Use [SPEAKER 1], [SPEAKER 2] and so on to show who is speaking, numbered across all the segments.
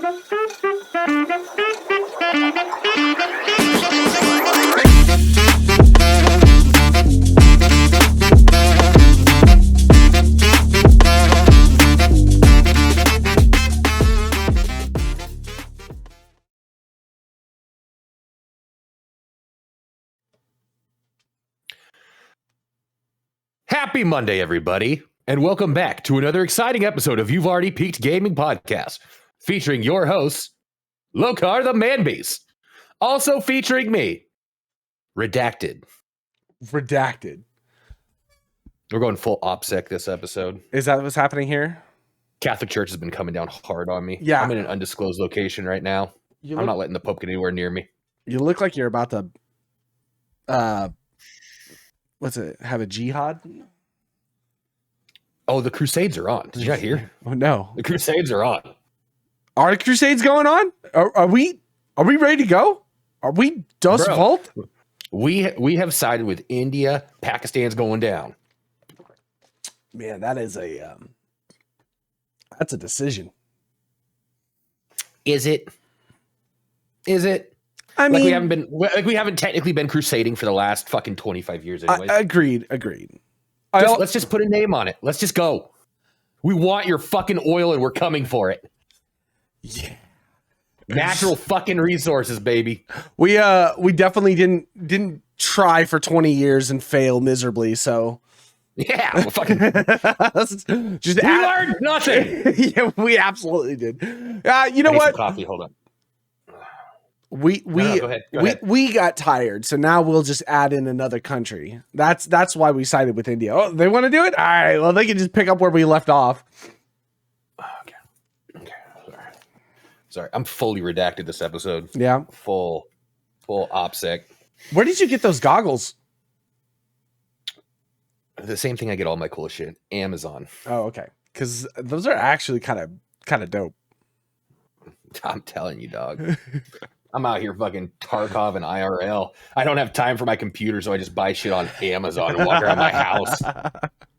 [SPEAKER 1] Happy Monday, everybody, and welcome back to another exciting episode of You've Already Peaked Gaming Podcast, featuring your hosts, Locarthemanbeast, also featuring me, Redacted.
[SPEAKER 2] Redacted.
[SPEAKER 1] We're going full OPSEC this episode.
[SPEAKER 2] Is that what's happening here?
[SPEAKER 1] Catholic Church has been coming down hard on me.
[SPEAKER 2] Yeah.
[SPEAKER 1] I'm in an undisclosed location right now. I'm not letting the Pope get anywhere near me.
[SPEAKER 2] You look like you're about to, have a jihad?
[SPEAKER 1] Oh, the Crusades are on. Did you not hear?
[SPEAKER 2] Oh, no.
[SPEAKER 1] The Crusades are on.
[SPEAKER 2] Are the Crusades going on? Are we ready to go? Are we Dust Vault?
[SPEAKER 1] We have sided with India. Pakistan's going down.
[SPEAKER 2] Man, that is that's a decision.
[SPEAKER 1] Is it?
[SPEAKER 2] I mean,
[SPEAKER 1] we haven't technically been crusading for the last fucking 25 years anyways.
[SPEAKER 2] Agreed.
[SPEAKER 1] Let's just put a name on it. Let's just go. We want your fucking oil and we're coming for it.
[SPEAKER 2] Yeah.
[SPEAKER 1] Natural fucking resources, baby.
[SPEAKER 2] We definitely didn't try for 20 years and fail miserably, so
[SPEAKER 1] yeah, well, fucking
[SPEAKER 2] just
[SPEAKER 1] learned nothing.
[SPEAKER 2] Yeah, we absolutely did. You know what?
[SPEAKER 1] Coffee, hold on.
[SPEAKER 2] We
[SPEAKER 1] go ahead.
[SPEAKER 2] We got tired, so now we'll just add in another country. That's why we sided with India. Oh, they want to do it? All right. Well, they can just pick up where we left off.
[SPEAKER 1] Okay. Sorry. I'm fully redacted this episode.
[SPEAKER 2] Yeah.
[SPEAKER 1] Full OPSEC.
[SPEAKER 2] Where did you get those goggles?
[SPEAKER 1] The same thing I get all my cool shit. Amazon.
[SPEAKER 2] Oh, okay. Because those are actually kind of dope.
[SPEAKER 1] I'm telling you, dog. I'm out here fucking Tarkov and IRL. I don't have time for my computer, so I just buy shit on Amazon and walk around my house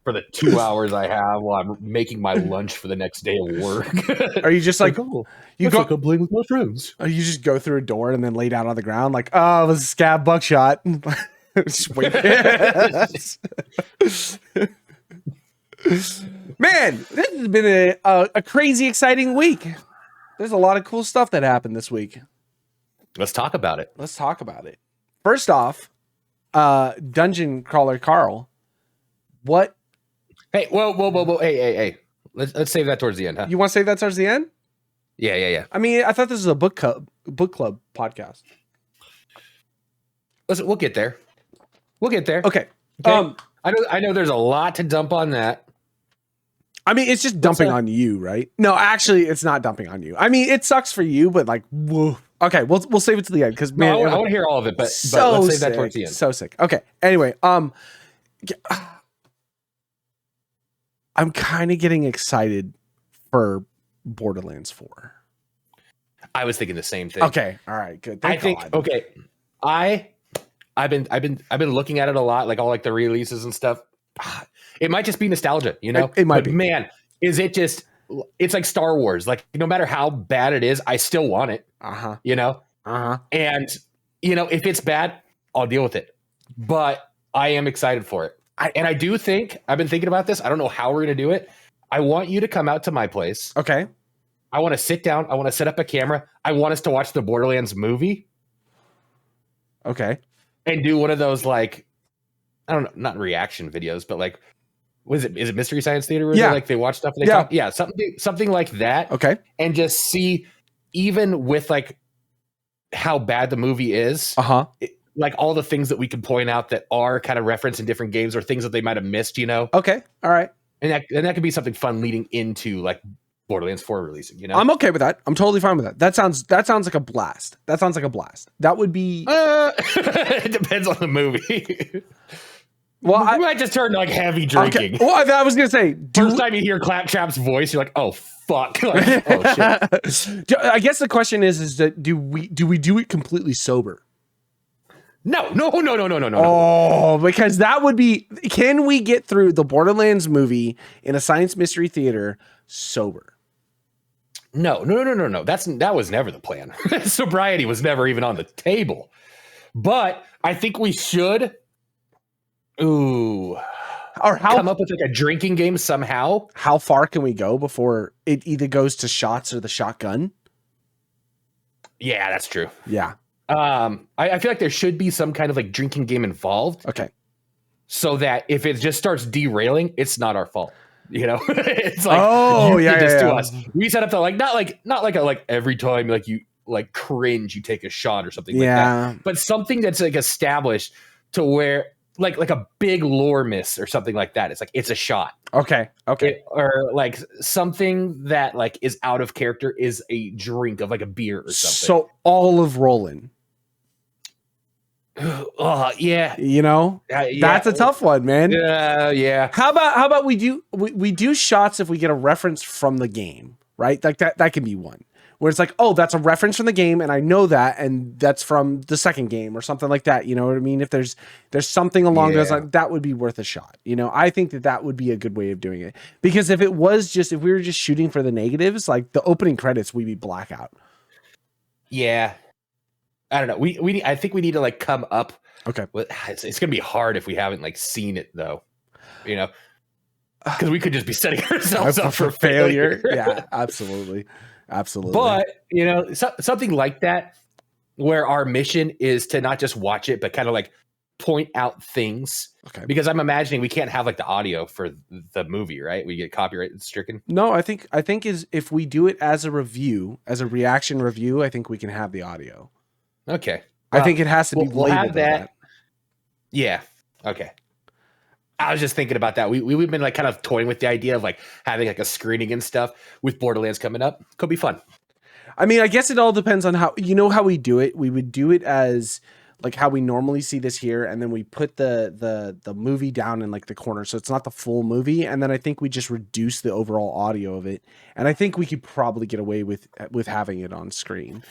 [SPEAKER 1] for the 2 hours I have while I'm making my lunch for the next day of work.
[SPEAKER 2] Are you just like,
[SPEAKER 1] I'm playing with my friends?
[SPEAKER 2] You just go through a door and then lay down on the ground like, oh, it was a scab buckshot. Just wait. Man, this has been a crazy, exciting week. There's a lot of cool stuff that happened this week.
[SPEAKER 1] Let's talk about it.
[SPEAKER 2] First off, Dungeon Crawler Carl, what?
[SPEAKER 1] Hey, whoa. Hey. Let's save that towards the end, huh?
[SPEAKER 2] You want to save that towards the end?
[SPEAKER 1] Yeah.
[SPEAKER 2] I mean, I thought this was a book club podcast.
[SPEAKER 1] Listen, we'll get there.
[SPEAKER 2] Okay.
[SPEAKER 1] I know there's a lot to dump on that.
[SPEAKER 2] I mean, it's just dumping on you, right? No, actually, it's not dumping on you. I mean, it sucks for you, but like, whoa. Okay, we'll save it to the end because man,
[SPEAKER 1] I want to hear all of it, but let's save that towards the end.
[SPEAKER 2] So sick. Okay. Anyway, I'm kind of getting excited for Borderlands 4.
[SPEAKER 1] I was thinking the same thing.
[SPEAKER 2] Okay. All right. Good. I've
[SPEAKER 1] been looking at it a lot, like all like the releases and stuff. It might just be nostalgia, you know?
[SPEAKER 2] It might be.
[SPEAKER 1] Man, it's like Star Wars. Like, no matter how bad it is, I still want it. You know? And, you know, if it's bad, I'll deal with it. But I am excited for it. I do think, I've been thinking about this. I don't know how we're going to do it. I want you to come out to my place.
[SPEAKER 2] Okay.
[SPEAKER 1] I want to sit down. I want to set up a camera. I want us to watch the Borderlands movie.
[SPEAKER 2] Okay.
[SPEAKER 1] And do one of those, like, I don't know, not reaction videos, but like, is it Mystery Science Theater? Where they watch stuff and they talk? Yeah, something like that.
[SPEAKER 2] Okay.
[SPEAKER 1] And just see, even with like how bad the movie is, like all the things that we can point out that are kind of referenced in different games or things that they might have missed, you know?
[SPEAKER 2] Okay. All right.
[SPEAKER 1] And that could be something fun leading into like Borderlands 4 releasing, you know?
[SPEAKER 2] I'm okay with that. I'm totally fine with that. That sounds like a blast. That would be
[SPEAKER 1] it depends on the movie.
[SPEAKER 2] Well,
[SPEAKER 1] I might just turn like heavy drinking.
[SPEAKER 2] Okay. Well, I was gonna say,
[SPEAKER 1] first time you hear Claptrap's voice, you're like, oh fuck. Like, oh shit.
[SPEAKER 2] I guess the question is that do we do it completely sober?
[SPEAKER 1] No.
[SPEAKER 2] Oh, because that would be. Can we get through the Borderlands movie in a science mystery theater sober?
[SPEAKER 1] No. That was never the plan. Sobriety was never even on the table. But I think we should come up with like a drinking game somehow.
[SPEAKER 2] How far can we go before it either goes to shots or the shotgun?
[SPEAKER 1] Yeah, that's true.
[SPEAKER 2] Yeah.
[SPEAKER 1] I feel like there should be some kind of like drinking game involved.
[SPEAKER 2] Okay.
[SPEAKER 1] So that if it just starts derailing, it's not our fault. It's like, to us. We set up to not like every time like you like cringe, you take a shot or something like that. But something that's like established to where like a big lore miss or something like that. It's like it's a shot.
[SPEAKER 2] Okay.
[SPEAKER 1] Or like something that like is out of character is a drink of like a beer or something.
[SPEAKER 2] So all of Roland.
[SPEAKER 1] Yeah.
[SPEAKER 2] That's a tough one, man.
[SPEAKER 1] Yeah.
[SPEAKER 2] How about we do shots if we get a reference from the game, right? Like that can be one where it's like, oh, that's a reference from the game, and I know that, and that's from the second game or something like that. You know what I mean? If there's something along those lines, that would be worth a shot. I think that would be a good way of doing it, because if we were just shooting for the negatives, like the opening credits, we'd be blackout.
[SPEAKER 1] Yeah. I don't know. I think we need to like come up.
[SPEAKER 2] Okay.
[SPEAKER 1] It's gonna be hard if we haven't like seen it though, because we could just be setting ourselves up for failure.
[SPEAKER 2] Yeah, absolutely.
[SPEAKER 1] But something like that, where our mission is to not just watch it, but kind of like point out things.
[SPEAKER 2] Okay.
[SPEAKER 1] Because I'm imagining we can't have like the audio for the movie, right? We get copyright stricken.
[SPEAKER 2] No, I think if we do it as a review, as a reaction review, I think we can have the audio.
[SPEAKER 1] Okay.
[SPEAKER 2] I think it has to be labeled.
[SPEAKER 1] We'll have that. Yeah. Okay. I was just thinking about that. We've been like kind of toying with the idea of like having like a screening and stuff with Borderlands coming up. Could be fun.
[SPEAKER 2] I mean, I guess it all depends on how we do it. We would do it as like how we normally see this here, and then we put the movie down in like the corner, so it's not the full movie, and then I think we just reduce the overall audio of it, and I think we could probably get away with having it on screen.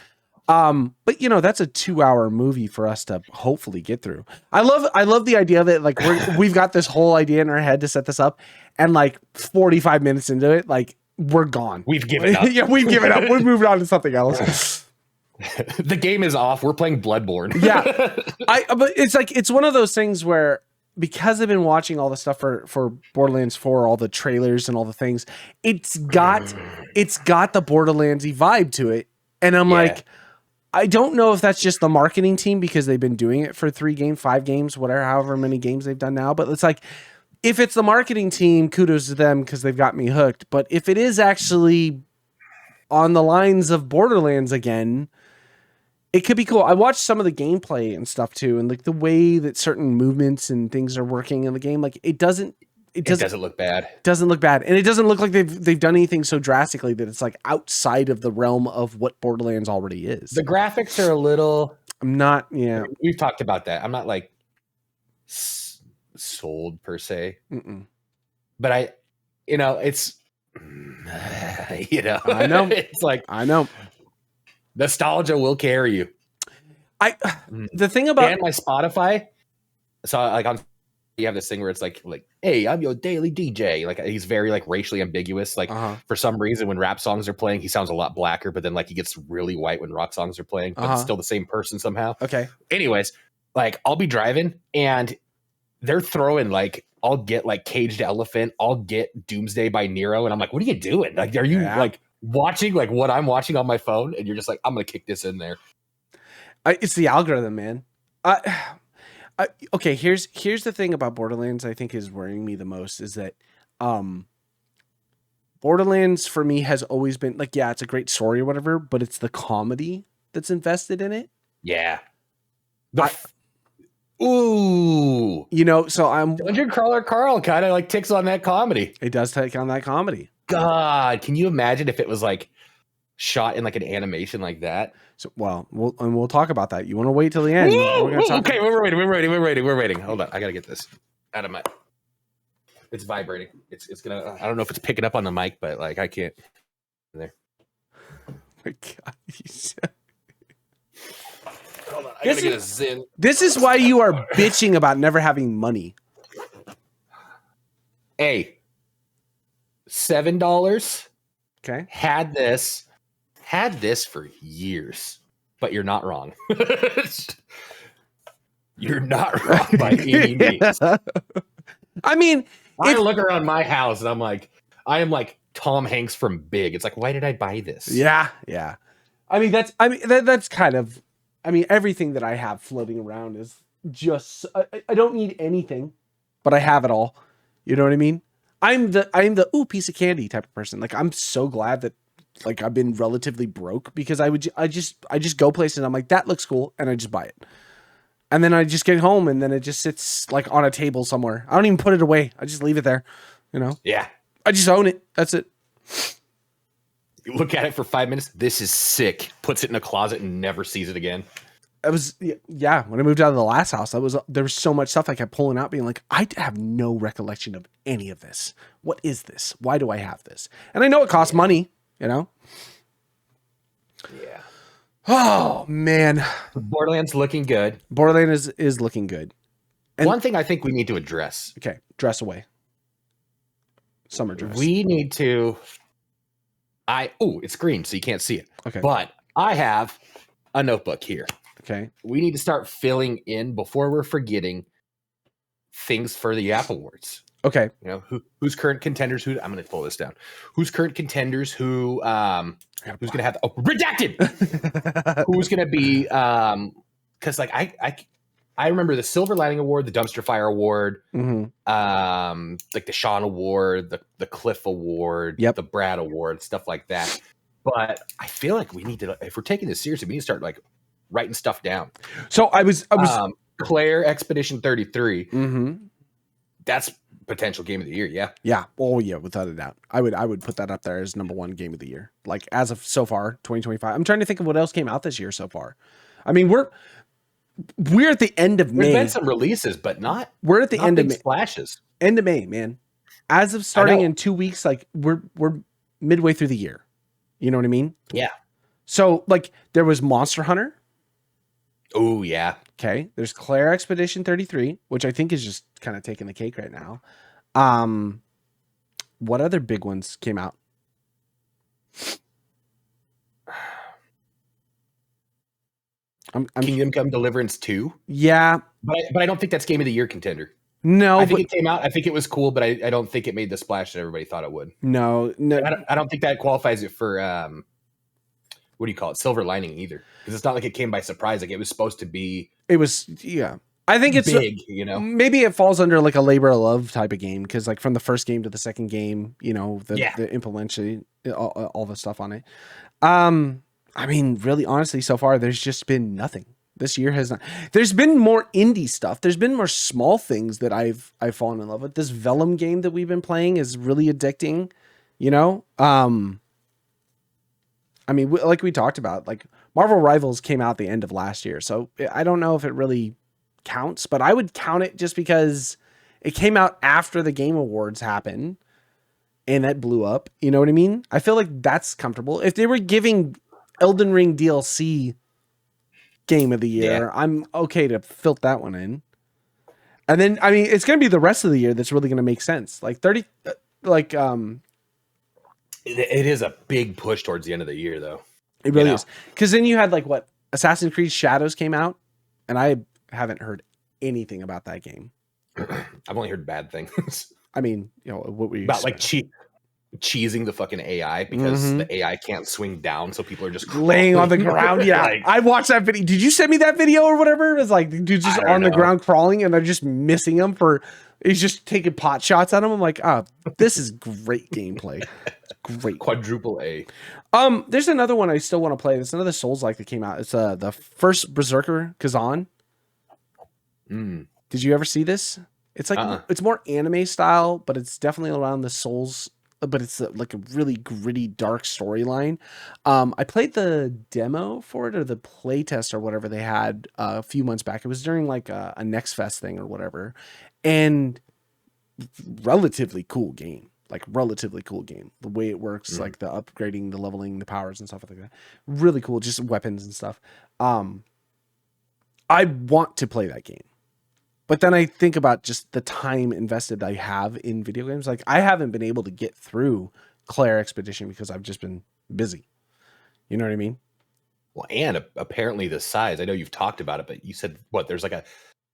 [SPEAKER 2] But that's a 2-hour movie for us to hopefully get through. I love the idea that like we've got this whole idea in our head to set this up, and like 45 minutes into it, like we're gone.
[SPEAKER 1] We've given up.
[SPEAKER 2] Yeah, we've given up. We're moving on to something else.
[SPEAKER 1] The game is off. We're playing Bloodborne.
[SPEAKER 2] Yeah. But it's one of those things where, because I've been watching all the stuff for Borderlands 4, all the trailers and all the things, it's got the Borderlands-y vibe to it. And I'm like, I don't know if that's just the marketing team because they've been doing it for 3 games, 5 games, whatever, however many games they've done now. But it's like, if it's the marketing team, kudos to them because they've got me hooked. But if it is actually on the lines of Borderlands again, it could be cool. I watched some of the gameplay and stuff too, and like the way that certain movements and things are working in the game, like it doesn't
[SPEAKER 1] look bad.
[SPEAKER 2] Doesn't look bad, and it doesn't look like they've done anything so drastically that it's like outside of the realm of what Borderlands already is.
[SPEAKER 1] The graphics are a little.
[SPEAKER 2] I'm not. Yeah,
[SPEAKER 1] we've talked about that. I'm not like sold per se, but it's.
[SPEAKER 2] I know.
[SPEAKER 1] It's like
[SPEAKER 2] I know.
[SPEAKER 1] Nostalgia will carry you.
[SPEAKER 2] The thing about
[SPEAKER 1] and my Spotify. So like you have this thing where it's like, hey, I'm your daily DJ. Like he's very like racially ambiguous. Like for some reason, when rap songs are playing, he sounds a lot blacker, but then like he gets really white when rock songs are playing, but it's still the same person somehow.
[SPEAKER 2] Okay.
[SPEAKER 1] Anyways, like I'll be driving and they're throwing like, I'll get like Caged Elephant, I'll get Doomsday by Nero, and I'm like, what are you doing? Like, are you like watching like what I'm watching on my phone? And you're just like, I'm gonna kick this in there.
[SPEAKER 2] It's the algorithm, man. Okay, here's the thing about Borderlands I think is worrying me the most is that Borderlands for me has always been like, yeah, it's a great story or whatever, but it's the comedy that's invested in it.
[SPEAKER 1] Yeah. Ooh.
[SPEAKER 2] So I'm
[SPEAKER 1] Dungeon Crawler Carl kind of like ticks on that comedy.
[SPEAKER 2] It does take on that comedy.
[SPEAKER 1] God, can you imagine if it was like shot in like an animation like that?
[SPEAKER 2] So, we'll talk about that. You want to wait till the end?
[SPEAKER 1] Okay, we're waiting. Hold on, I gotta get this out of my. It's vibrating. It's gonna. I don't know if it's picking up on the mic, but like I can't. There.
[SPEAKER 2] Oh my God.
[SPEAKER 1] Hold on, I gotta get a Zin.
[SPEAKER 2] This is why you are bitching about never having money.
[SPEAKER 1] Hey, $7.
[SPEAKER 2] Okay.
[SPEAKER 1] Had this had this for years, but you're not wrong. You're not wrong by any means.
[SPEAKER 2] I mean,
[SPEAKER 1] I look around my house and I'm like, I am like Tom Hanks from Big. It's like, why did I buy this?
[SPEAKER 2] Yeah. I mean, that's kind of, I mean, everything that I have floating around is just, I don't need anything, but I have it all. You know what I mean? I'm the ooh, piece of candy type of person. Like, I'm so glad that like I've been relatively broke, because I just go places and I'm like, that looks cool, and I just buy it. And then I just get home and then it just sits like on a table somewhere. I don't even put it away. I just leave it there, you know?
[SPEAKER 1] Yeah.
[SPEAKER 2] I just own it. That's it.
[SPEAKER 1] You look at it for 5 minutes. This is sick. Puts it in a closet and never sees it again.
[SPEAKER 2] It was, yeah. When I moved out of the last house, there was so much stuff I kept pulling out, being like, I have no recollection of any of this. What is this? Why do I have this? And I know it costs money, you know?
[SPEAKER 1] Yeah.
[SPEAKER 2] Oh man,
[SPEAKER 1] Borderlands looking good.
[SPEAKER 2] Borderlands is looking good. And
[SPEAKER 1] one thing I think we need to address.
[SPEAKER 2] Okay, dress away. Summer dress.
[SPEAKER 1] We need to. It's green, so you can't see it.
[SPEAKER 2] Okay,
[SPEAKER 1] but I have a notebook here.
[SPEAKER 2] Okay,
[SPEAKER 1] we need to start filling in before we're forgetting things for the App Awards.
[SPEAKER 2] Okay,
[SPEAKER 1] you know who's current contenders? I'm going to pull this down. Who's current contenders? Who's going to have redacted? Who's going to be? Because like I remember the Silver Lining Award, the Dumpster Fire Award, like the Sean Award, the Cliff Award, the Brad Award, stuff like that. But I feel like we need to, if we're taking this seriously, we need to start like writing stuff down.
[SPEAKER 2] So I was
[SPEAKER 1] Claire Expedition 33. That's potential game of the year.
[SPEAKER 2] Yeah. Oh yeah, without a doubt. I would put that up there as #1 game of the year. Like as of so far, 2025. I'm trying to think of what else came out this year so far. I mean, we're at the end of May.
[SPEAKER 1] There's been some releases, but
[SPEAKER 2] we're at the end of May.
[SPEAKER 1] Splashes.
[SPEAKER 2] End of May, man. As of starting in 2 weeks, like we're midway through the year. You know what I mean?
[SPEAKER 1] Yeah.
[SPEAKER 2] So like there was Monster Hunter.
[SPEAKER 1] Oh yeah.
[SPEAKER 2] Okay. There's Claire Expedition 33, which I think is just kind of taking the cake right now. What other big ones came out?
[SPEAKER 1] Kingdom Come Deliverance 2.
[SPEAKER 2] Yeah.
[SPEAKER 1] But I don't think that's game of the year contender.
[SPEAKER 2] No,
[SPEAKER 1] I think it came out. I think it was cool, but I don't think it made the splash that everybody thought it would.
[SPEAKER 2] No.
[SPEAKER 1] I don't think that qualifies it for what do you call it? Silver Lining either, because it's not like it came by surprise. Like it was supposed to be.
[SPEAKER 2] It was, yeah. I think it's
[SPEAKER 1] big, you know.
[SPEAKER 2] Maybe it falls under like a labor of love type of game, because like from the first game to the second game, you know, the implementation, all the stuff on it. I mean, really, honestly, so far there's just been nothing. This year has not. There's been more indie stuff. There's been more small things that I've fallen in love with. This Vellum game that we've been playing is really addicting. You know, I mean, like we talked about, like Marvel Rivals came out the end of last year, so I don't know if it really counts, but I would count it just because it came out after the Game Awards happened and that blew up. You know what I mean? I feel like that's comfortable. If they were giving Elden Ring DLC game of the year, I'm okay to filter that one in. And then, I mean, it's going to be the rest of the year that's really going to make sense. Like
[SPEAKER 1] it is a big push towards the end of the year, though.
[SPEAKER 2] It really is. Because then you had like what Assassin's Creed Shadows came out, and I haven't heard anything about that game.
[SPEAKER 1] I've only heard bad things.
[SPEAKER 2] I mean, you know, what were you
[SPEAKER 1] about like cheesing the fucking AI because the AI can't swing down, so people are just
[SPEAKER 2] laying on the ground. Yeah, like, I watched that video. Did you send me that video or whatever? It was like dude's just on the ground crawling, and they're just missing him for. He's just taking pot shots at him. I'm like, this is great gameplay. Great.
[SPEAKER 1] Quadruple A.
[SPEAKER 2] There's another one I still want to play. There's another Souls-like that came out. It's the first Berserker Kazan. Did you ever see this? It's like it's more anime style, but it's definitely around the Souls. But it's like a really gritty, dark storyline. I played the demo for it, or the playtest or whatever they had a few months back. It was during like a Next Fest thing or whatever, and relatively cool game. Like relatively cool game. The way it works, like the upgrading, the leveling, the powers and stuff like that. Really cool. Just weapons and stuff. I want to play that game. But then I think about just the time invested I have in video games. Like I haven't been able to get through Claire Expedition because I've just been busy. You know what I mean?
[SPEAKER 1] Well, and apparently the size. I know you've talked about it, but you said what? There's like a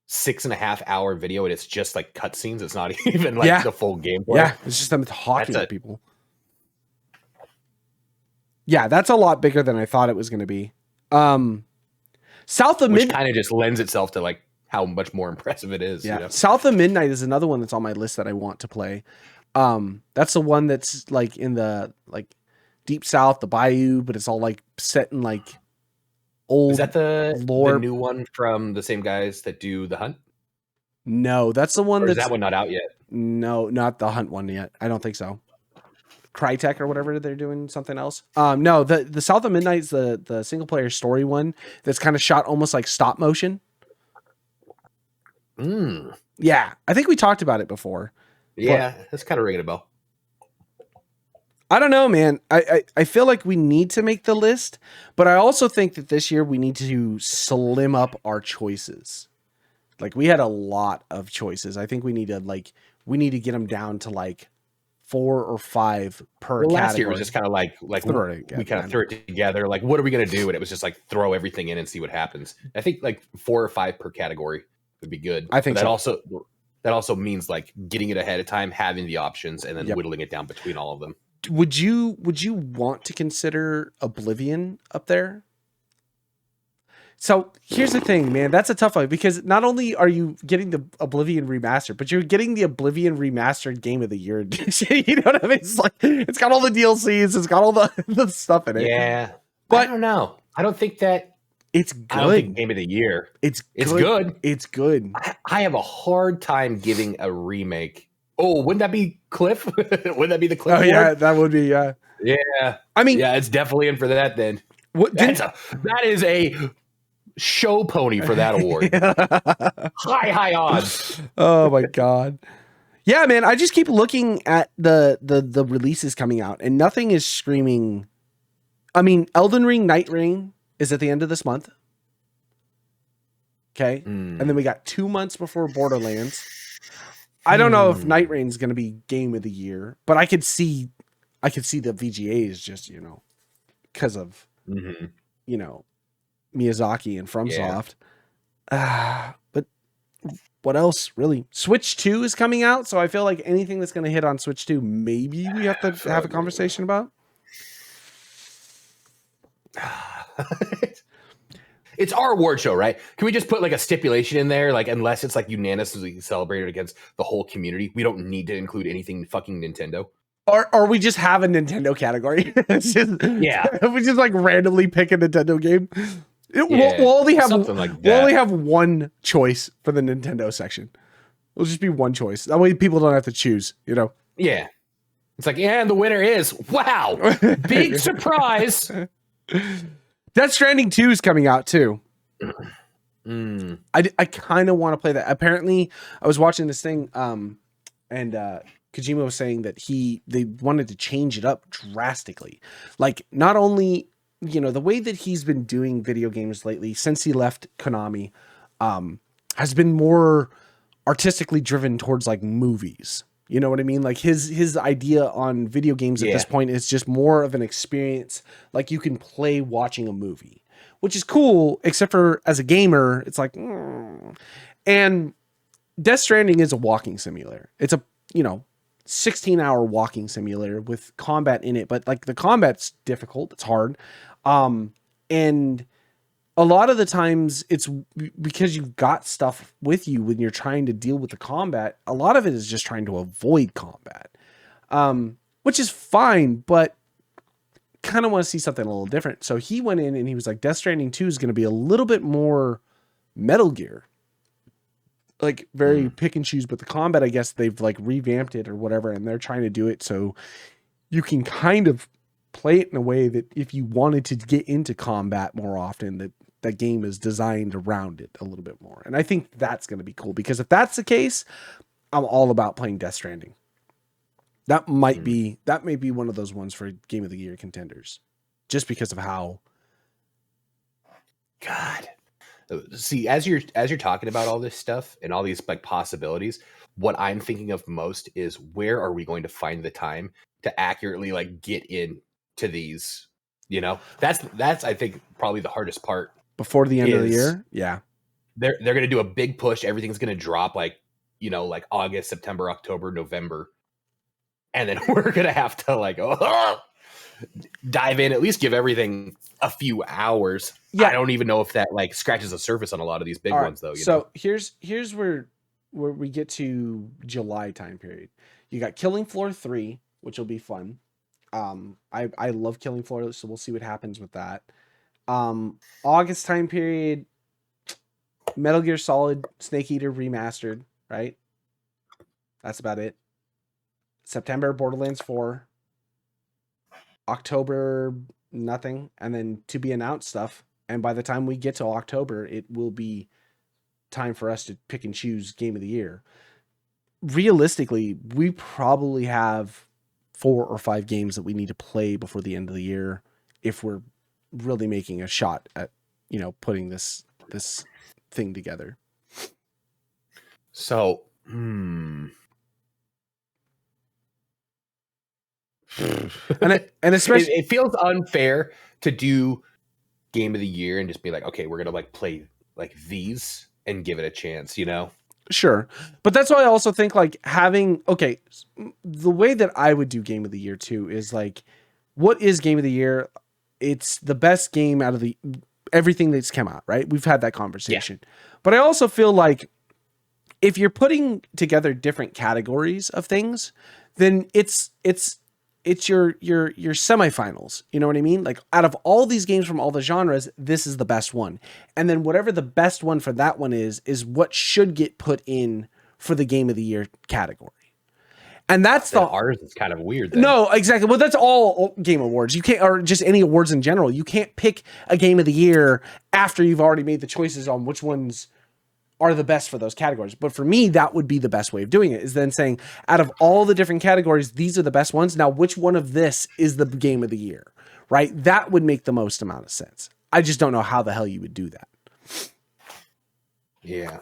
[SPEAKER 1] 6.5-hour video, and it's just like cutscenes. It's not even like the full gameplay.
[SPEAKER 2] Yeah, it's just them talking to people. Yeah, that's a lot bigger than I thought it was going to be. South of
[SPEAKER 1] Midnight kind of just lends itself to like how much more impressive it is.
[SPEAKER 2] Yeah,
[SPEAKER 1] you know?
[SPEAKER 2] South of Midnight is another one that's on my list that I want to play. That's the one that's like in the like deep south, the bayou, but it's all like set in like old.
[SPEAKER 1] Is that the new one from the same guys that do The Hunt?
[SPEAKER 2] No, that's the one.
[SPEAKER 1] Or is that one not out yet?
[SPEAKER 2] No, not the Hunt one yet. I don't think so. Crytek or whatever, they're doing something else. No, the South of Midnight's the single player story one that's kind of shot almost like stop motion. Yeah, I think we talked about it before.
[SPEAKER 1] Yeah, that's kind of ringing a bell.
[SPEAKER 2] I don't know, man. I feel like we need to make the list, but I also think that this year we need to slim up our choices. Like we had a lot of choices. I think we need to get them down to like 4 or 5 per category.
[SPEAKER 1] Last year was just kind of like we kind of threw it together. Like, what are we going to do? And it was just like throw everything in and see what happens. I think like 4 or 5 per category would be good.
[SPEAKER 2] I think
[SPEAKER 1] that also means like getting it ahead of time, having the options, and then whittling it down between all of them.
[SPEAKER 2] Would you want to consider Oblivion up there? So here's the thing, man. That's a tough one because not only are you getting the Oblivion remastered, but you're getting the Oblivion remastered Game of the Year edition. You know what I mean? It's like it's got all the DLCs, it's got all the stuff in it.
[SPEAKER 1] Yeah, but I don't know. I don't think that
[SPEAKER 2] it's good.
[SPEAKER 1] I don't think Game of the Year.
[SPEAKER 2] It's good. It's good.
[SPEAKER 1] I have a hard time giving a remake. Oh, wouldn't that be Cliff? Wouldn't that be the Cliff?
[SPEAKER 2] Oh yeah, that would be. Yeah.
[SPEAKER 1] I mean, yeah, it's definitely in for that. Then that is a show pony for that award. high odds.
[SPEAKER 2] Oh my god. Yeah, man. I just keep looking at the releases coming out, and nothing is screaming. I mean, Elden Ring Night Rain is at the end of this month. Okay, and then we got 2 months before Borderlands. I don't know if Night Rain is going to be Game of the Year, but I could see the VGAs just because of Miyazaki and FromSoft. But what else really? Switch 2 is coming out, so I feel like anything that's going to hit on Switch 2, maybe we have to have a conversation about.
[SPEAKER 1] It's our award show, right? Can we just put like a stipulation in there? Like, unless it's like unanimously celebrated against the whole community, we don't need to include anything fucking Nintendo.
[SPEAKER 2] Or we just have a Nintendo category. We just like randomly pick a Nintendo game. We'll only have one choice for the Nintendo section. It'll just be one choice. That way people don't have to choose,
[SPEAKER 1] Yeah. It's like, and the winner is, wow, big surprise.
[SPEAKER 2] Death Stranding 2 is coming out too. I kind of want to play that. Apparently, I was watching this thing, and Kojima was saying that they wanted to change it up drastically. Like, not only the way that he's been doing video games lately since he left Konami, has been more artistically driven towards like movies. You know what I mean? Like his idea on video games at this point is just more of an experience. Like you can play watching a movie, which is cool, except for as a gamer, it's like, and Death Stranding is a walking simulator. It's a, 16-hour walking simulator with combat in it, but like the combat's difficult. It's hard. And a lot of the times it's because you've got stuff with you when you're trying to deal with the combat. A lot of it is just trying to avoid combat, which is fine, but kind of want to see something a little different. So he went in and he was like, Death Stranding 2 is going to be a little bit more Metal Gear, like very pick and choose, but the combat, I guess they've like revamped it or whatever. And they're trying to do it so you can kind of play it in a way that if you wanted to get into combat more often, that game is designed around it a little bit more. And I think that's going to be cool, because if that's the case, I'm all about playing Death Stranding. That may be one of those ones for Game of the Year contenders, just because of how.
[SPEAKER 1] God, see, as you're talking about all this stuff and all these like possibilities, what I'm thinking of most is where are we going to find the time to accurately like get into these You know, that's I think probably the hardest part.
[SPEAKER 2] Before the end of the year, yeah,
[SPEAKER 1] they're going to do a big push. Everything's going to drop like August, September, October, November, and then we're going to have to dive in, at least give everything a few hours. Yeah, I don't even know if that scratches the surface on a lot of these big ones though.
[SPEAKER 2] So here's where we get to July time period. You got Killing Floor 3, which will be fun. I love Killing Floor, so we'll see what happens with that. August time period, Metal Gear Solid Snake Eater Remastered, right? That's about it. September, Borderlands 4. October, nothing. And then to be announced stuff. And by the time we get to October, it will be time for us to pick and choose Game of the Year. Realistically, we probably have 4 or 5 games that we need to play before the end of the year if we're really making a shot at, putting this thing together.
[SPEAKER 1] So,
[SPEAKER 2] and especially
[SPEAKER 1] it feels unfair to do Game of the Year and just be like, okay, we're gonna play these and give it a chance,
[SPEAKER 2] Sure. But that's why I also think the way that I would do Game of the Year too is what is Game of the Year? It's the best game out of everything that's come out, right? We've had that conversation. Yeah. But I also feel like if you're putting together different categories of things, then it's your semifinals. You know what I mean? Out of all these games from all the genres, this is the best one. And then whatever the best one for that one is what should get put in for the Game of the Year category. And that's
[SPEAKER 1] ours is kind of weird then.
[SPEAKER 2] No, exactly. Well, that's all game awards. You can't, or just any awards in general. You can't pick a Game of the Year after you've already made the choices on which ones are the best for those categories. But for me, that would be the best way of doing it, is then saying, out of all the different categories, these are the best ones. Now, which one of this is the Game of the Year, right? That would make the most amount of sense. I just don't know how the hell you would do that.
[SPEAKER 1] Yeah.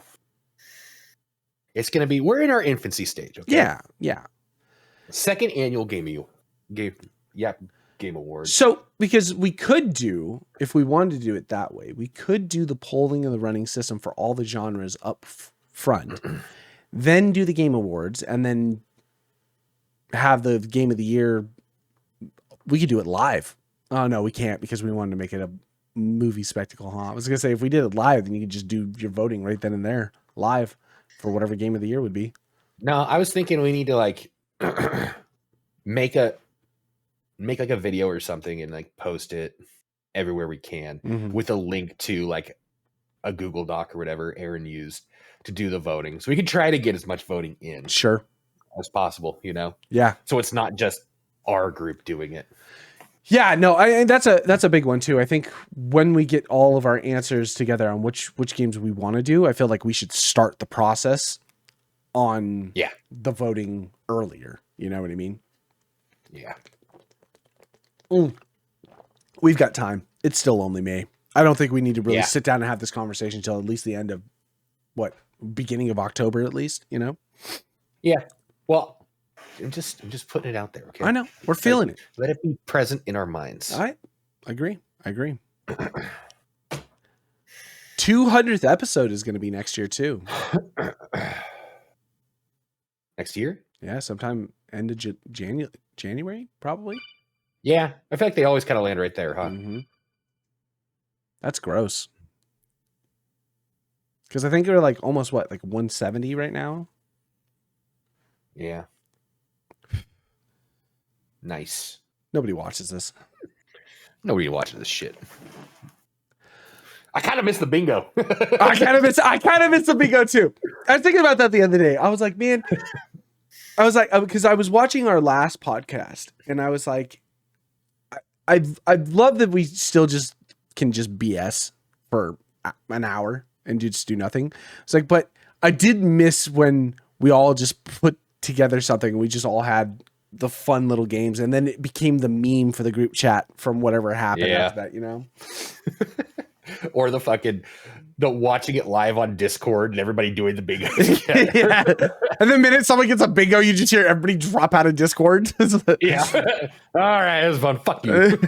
[SPEAKER 1] It's going to be, we're in our infancy stage. Okay?
[SPEAKER 2] Yeah. Yeah.
[SPEAKER 1] Second annual Game Awards.
[SPEAKER 2] So, because we could do, if we wanted to do it that way, we could do the polling and the running system for all the genres up front, then do the Game Awards, and then have the Game of the Year. We could do it live. Oh, no, we can't, because we wanted to make it a movie spectacle, huh? I was going to say, if we did it live, then you could just do your voting right then and there, live, for whatever Game of the Year would be.
[SPEAKER 1] No, I was thinking we need to, make a video or something and post it everywhere we can with a link to a Google Doc or whatever Aaron used to do the voting. So we can try to get as much voting in as possible,
[SPEAKER 2] Yeah.
[SPEAKER 1] So it's not just our group doing it.
[SPEAKER 2] Yeah, no, that's a big one too. I think when we get all of our answers together on which games we want to do, I feel like we should start the process on the voting earlier. You know what I mean?
[SPEAKER 1] Yeah.
[SPEAKER 2] We've got time. It's still only May. I don't think we need to really sit down and have this conversation until at least the end of beginning of October, at least,
[SPEAKER 1] Yeah. Well, I'm just putting it out there. Okay.
[SPEAKER 2] I know. We're feeling it.
[SPEAKER 1] Let it be present in our minds.
[SPEAKER 2] I agree. 200th episode is going to be next year too.
[SPEAKER 1] Next year?
[SPEAKER 2] Yeah. Sometime end of January, probably.
[SPEAKER 1] Yeah, I feel like they always kind of land right there, huh?
[SPEAKER 2] Mm-hmm. That's gross. Because I think they're almost 170 right now.
[SPEAKER 1] Yeah. Nice.
[SPEAKER 2] Nobody watches this.
[SPEAKER 1] Nobody watches this shit. I kind of miss the bingo.
[SPEAKER 2] I kind of miss the bingo too. I was thinking about that the other day. I was like, man, because I was watching our last podcast and I was like, I love that we still just can just BS for an hour and just do nothing. It's but I did miss when we all just put together something and we just all had the fun little games, and then it became the meme for the group chat from whatever happened after that,
[SPEAKER 1] or the watching it live on Discord and everybody doing the bingo together.
[SPEAKER 2] Yeah. And the minute someone gets a bingo, you just hear everybody drop out of Discord.
[SPEAKER 1] Yeah. All right, it was fun. Fuck you.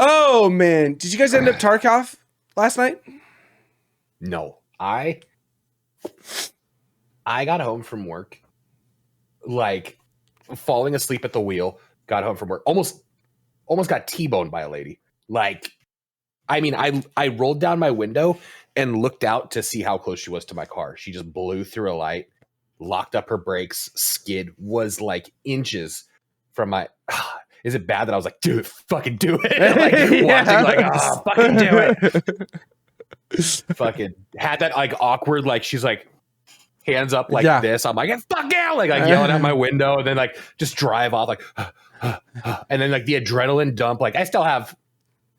[SPEAKER 2] Oh man, did you guys end up Tarkov last night?
[SPEAKER 1] No, I got home from work, like falling asleep at the wheel. Got home from work, almost got T-boned by a lady. Like, I mean, I rolled down my window and looked out to see how close she was to my car. She just blew through a light, locked up her brakes, skid, was like inches from my. Is it bad that I was like, dude, fucking do it? Like watching, like, fucking do it. Fucking had that like awkward, like she's like hands up like this. I'm like, fuck yeah, like yelling out my window, and then like just drive off like, and then like the adrenaline dump. Like I still have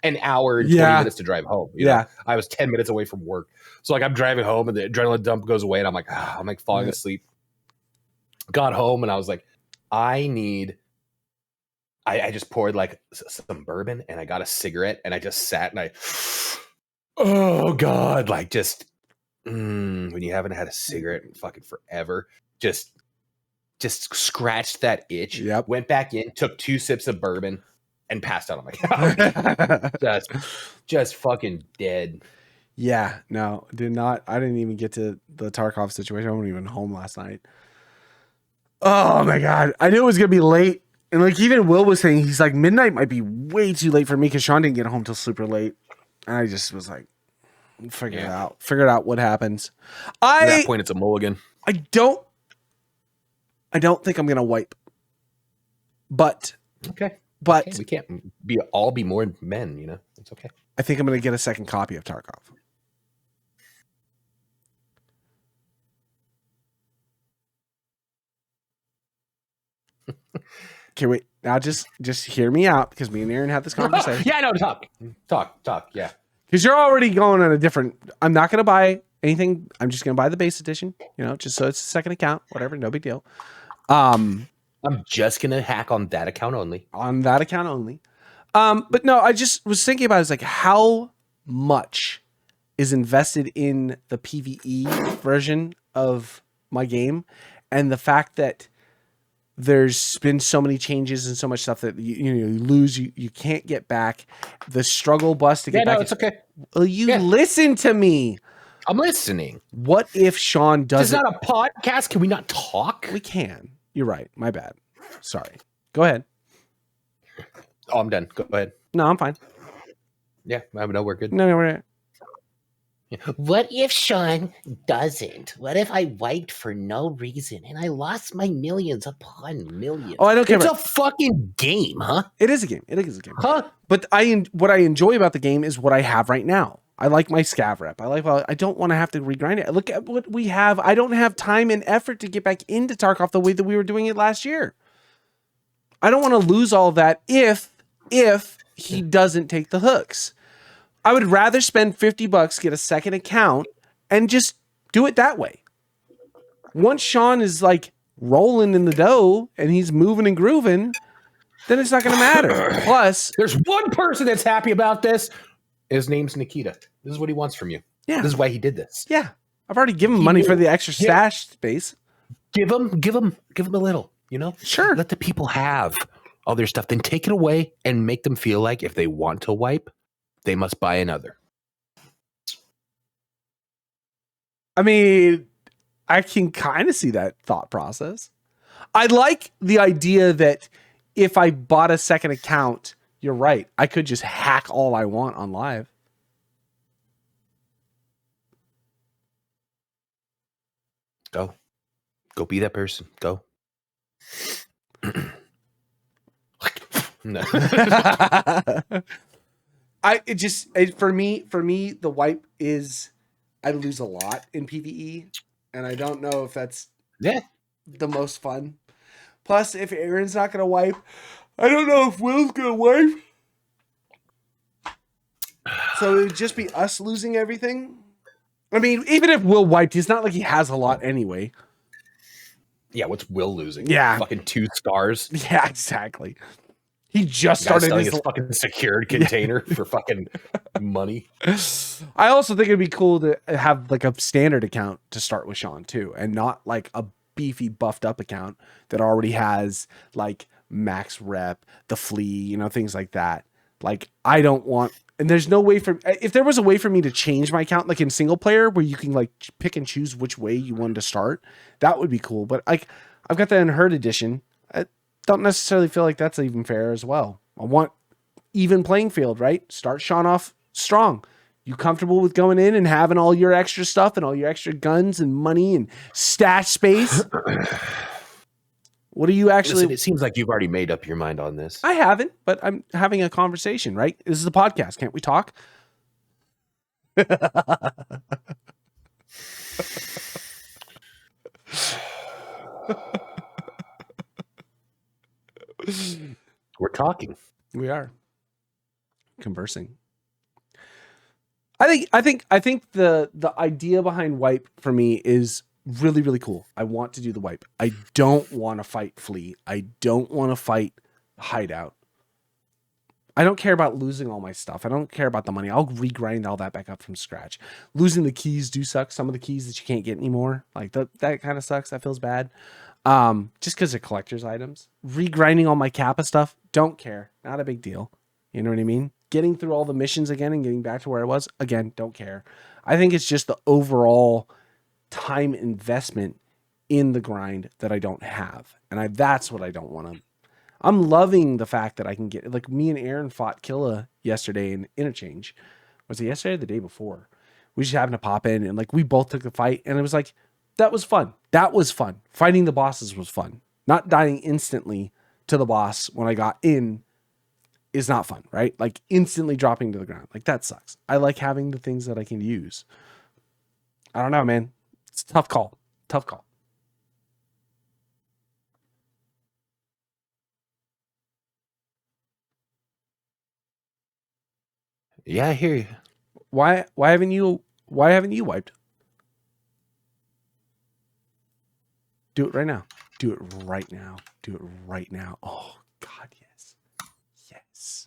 [SPEAKER 1] an hour and 20 minutes to drive home. You know? I was 10 minutes away from work, so like I'm driving home, and the adrenaline dump goes away, and I'm like falling asleep. Got home, and I was like, I just poured like some bourbon, and I got a cigarette, and I just sat, and oh God, like just when you haven't had a cigarette in fucking forever, just scratched that itch.
[SPEAKER 2] Yep.
[SPEAKER 1] Went back in, took 2 sips of bourbon, and passed out on my couch. just fucking dead.
[SPEAKER 2] Yeah, no, did not. I didn't even get to the Tarkov situation. I wasn't even home last night. Oh my God, I knew it was gonna be late. And like even Will was saying, he's like, midnight might be way too late for me because Sean didn't get home till super late. And I just was like, figure it out. Figure out what happens.
[SPEAKER 1] At that point, it's a mulligan.
[SPEAKER 2] I don't think I'm gonna wipe. But
[SPEAKER 1] we can't all be more men, you know. It's okay.
[SPEAKER 2] I think I'm gonna get a second copy of Tarkov. Okay, wait. Now just hear me out because me and Aaron had this conversation.
[SPEAKER 1] Yeah, no, talk. Yeah,
[SPEAKER 2] because you're already going on a different. I'm not going to buy anything. I'm just going to buy the base edition. You know, just so it's a second account. Whatever, no big deal.
[SPEAKER 1] I'm just going to hack on that account only.
[SPEAKER 2] On that account only. But no, I just was thinking about it. It's like how much is invested in the PvE version of my game, and the fact that there's been so many changes and so much stuff that you lose, you can't get back. The struggle bus to get back.
[SPEAKER 1] No, it's okay.
[SPEAKER 2] Well, listen to me.
[SPEAKER 1] I'm listening.
[SPEAKER 2] What if Sean doesn't?
[SPEAKER 1] This is not a podcast. Can we not talk?
[SPEAKER 2] We can. You're right. My bad. Sorry. Go ahead.
[SPEAKER 1] Oh, I'm done. Go ahead.
[SPEAKER 2] No, I'm fine.
[SPEAKER 1] Yeah, no, we're good.
[SPEAKER 2] No, we're.
[SPEAKER 3] What if Sean doesn't? What if I wiped for no reason and I lost my millions upon millions?
[SPEAKER 2] Oh, I don't care.
[SPEAKER 1] It's a fucking game, huh?
[SPEAKER 2] It is a game. It is a game.
[SPEAKER 1] Huh?
[SPEAKER 2] But what I enjoy about the game is what I have right now. I like my scav rep. I don't want to have to regrind it. Look at what we have. I don't have time and effort to get back into Tarkov the way that we were doing it last year. I don't want to lose all that if he doesn't take the hooks. I would rather spend $50, get a second account, and just do it that way. Once Sean is like rolling in the dough and he's moving and grooving, then it's not going to matter. Plus,
[SPEAKER 1] there's one person that's happy about this. His name's Nikita. This is what he wants from you.
[SPEAKER 2] Yeah.
[SPEAKER 1] This is why he did this.
[SPEAKER 2] Yeah. I've already given him money for the extra stash space.
[SPEAKER 1] Give him a little, you know?
[SPEAKER 2] Sure.
[SPEAKER 1] Let the people have all their stuff. Then take it away and make them feel like if they want to wipe, they must buy another.
[SPEAKER 2] I mean, I can kind of see that thought process. I like the idea that if I bought a second account, you're right, I could just hack all I want on live.
[SPEAKER 1] Go be that person. Go. No.
[SPEAKER 2] For me, the wipe is I lose a lot in PvE, and I don't know if that's the most fun. Plus, if Aaron's not gonna wipe, I don't know if Will's gonna wipe. So it would just be us losing everything. I mean, even if Will wiped, it's not like he has a lot anyway.
[SPEAKER 1] Yeah, what's Will losing?
[SPEAKER 2] Yeah.
[SPEAKER 1] Fucking 2 stars.
[SPEAKER 2] Yeah, exactly. He just started
[SPEAKER 1] selling
[SPEAKER 2] his
[SPEAKER 1] his fucking secured container for fucking money.
[SPEAKER 2] I also think it'd be cool to have like a standard account to start with Sean too, and not like a beefy buffed up account that already has like max rep, the flea, you know, things like that. Like I don't want, and there's no way for, if there was a way for me to change my account like in single player where you can like pick and choose which way you wanted to start, that would be cool. But like I've got the Unheard edition. I don't necessarily feel like that's even fair as well. I want even playing field, right? Start Sean off strong. You comfortable with going in and having all your extra stuff and all your extra guns and money and stash space? What do you actually...
[SPEAKER 1] Listen, it seems like you've already made up your mind on this.
[SPEAKER 2] I haven't, but I'm having a conversation, right? This is a podcast. Can't we talk?
[SPEAKER 1] We're talking.
[SPEAKER 2] We are conversing. I think the idea behind wipe for me is really, really cool. I want to do the wipe. I don't want to fight flea. I don't want to fight hideout. I don't care about losing all my stuff. I don't care about the money. I'll regrind all that back up from scratch. Losing the keys do suck. Some of the keys that you can't get anymore, like that kind of sucks. That feels bad. Just because they're collector's items. Regrinding all my Kappa stuff, don't care. Not a big deal. You know what I mean? Getting through all the missions again and getting back to where I was, again, don't care. I think it's just the overall time investment in the grind that I don't have. And that's what I don't want to. I'm loving the fact that I can get, like me and Aaron fought Killa yesterday in Interchange. Was it yesterday or the day before? We just happened to pop in and like we both took the fight and it was like, that was fun. That was fun. Fighting the bosses was fun. Not dying instantly to the boss when I got in is not fun, right? Like instantly dropping to the ground. Like that sucks. I like having the things that I can use. I don't know, man. It's a tough call. Tough call.
[SPEAKER 1] Yeah, I hear you.
[SPEAKER 2] Why haven't you wiped? Do it right now. Do it right now. Do it right now. Oh God, yes. Yes.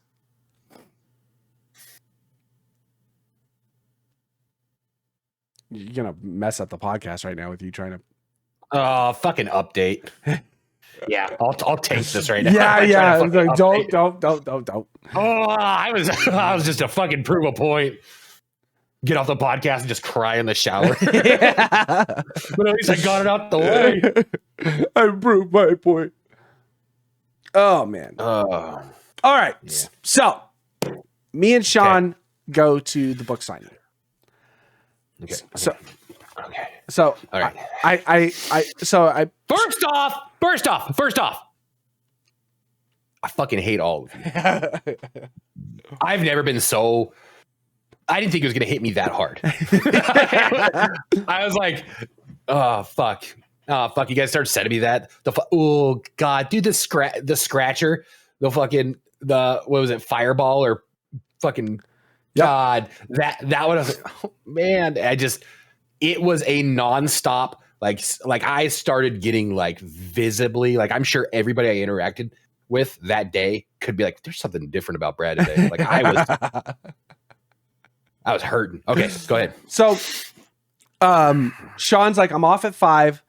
[SPEAKER 2] You're gonna mess up the podcast right now with you trying to
[SPEAKER 1] Fucking update. Yeah, I'll take this right now.
[SPEAKER 2] Yeah. Like, don't.
[SPEAKER 1] Oh, I was just to fucking prove a point. Get off the podcast and just cry in the shower. But at least I got it out the way.
[SPEAKER 2] I proved my point. Oh man.
[SPEAKER 1] All
[SPEAKER 2] right. Yeah. So me and Sean go to the book signing.
[SPEAKER 1] Okay.
[SPEAKER 2] So
[SPEAKER 1] all right.
[SPEAKER 2] I
[SPEAKER 1] First off, I fucking hate all of you. I've never been so. I didn't think it was going to hit me that hard. I was like, oh, fuck. Oh, fuck. You guys started sending me that. Oh, God. Dude, the scratcher. What was it? Fireball or fucking. Yep. God. That one. Oh, man. It was a nonstop. Like I started getting like visibly, like I'm sure everybody I interacted with that day could be like, there's something different about Brad today. Like I was hurting. Okay, go ahead.
[SPEAKER 2] So, Sean's like, I'm off at 5.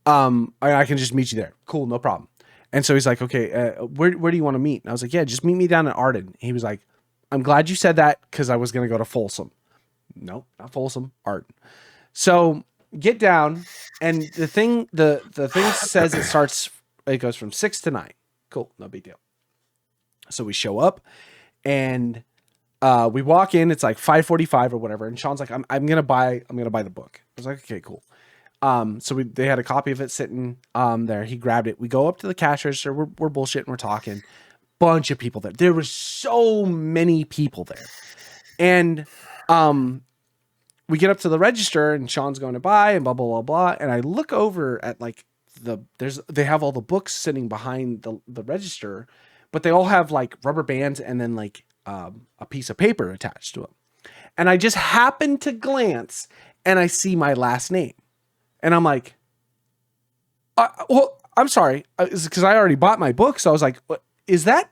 [SPEAKER 2] I can just meet you there. Cool, no problem. And so he's like, okay, where do you want to meet? And I was like, yeah, just meet me down at Arden. He was like, I'm glad you said that because I was going to go to Folsom. Nope, not Folsom, Arden. So get down, and the thing says it goes from 6 to 9. Cool, no big deal. So we show up, and we walk in. It's like 5:45 or whatever, and Sean's like, "I'm gonna buy the book." I was like, "Okay, cool." So they had a copy of it sitting there. He grabbed it. We go up to the cash register. We're bullshitting. We're talking. Bunch of people there. There were so many people there, and we get up to the register, and Sean's going to buy, and blah blah blah blah. And I look over at like they have all the books sitting behind the register, but they all have like rubber bands and then like a piece of paper attached to them. And I just happen to glance and I see my last name. And I'm like, well, I'm sorry. Because I already bought my book. So I was like, what, is that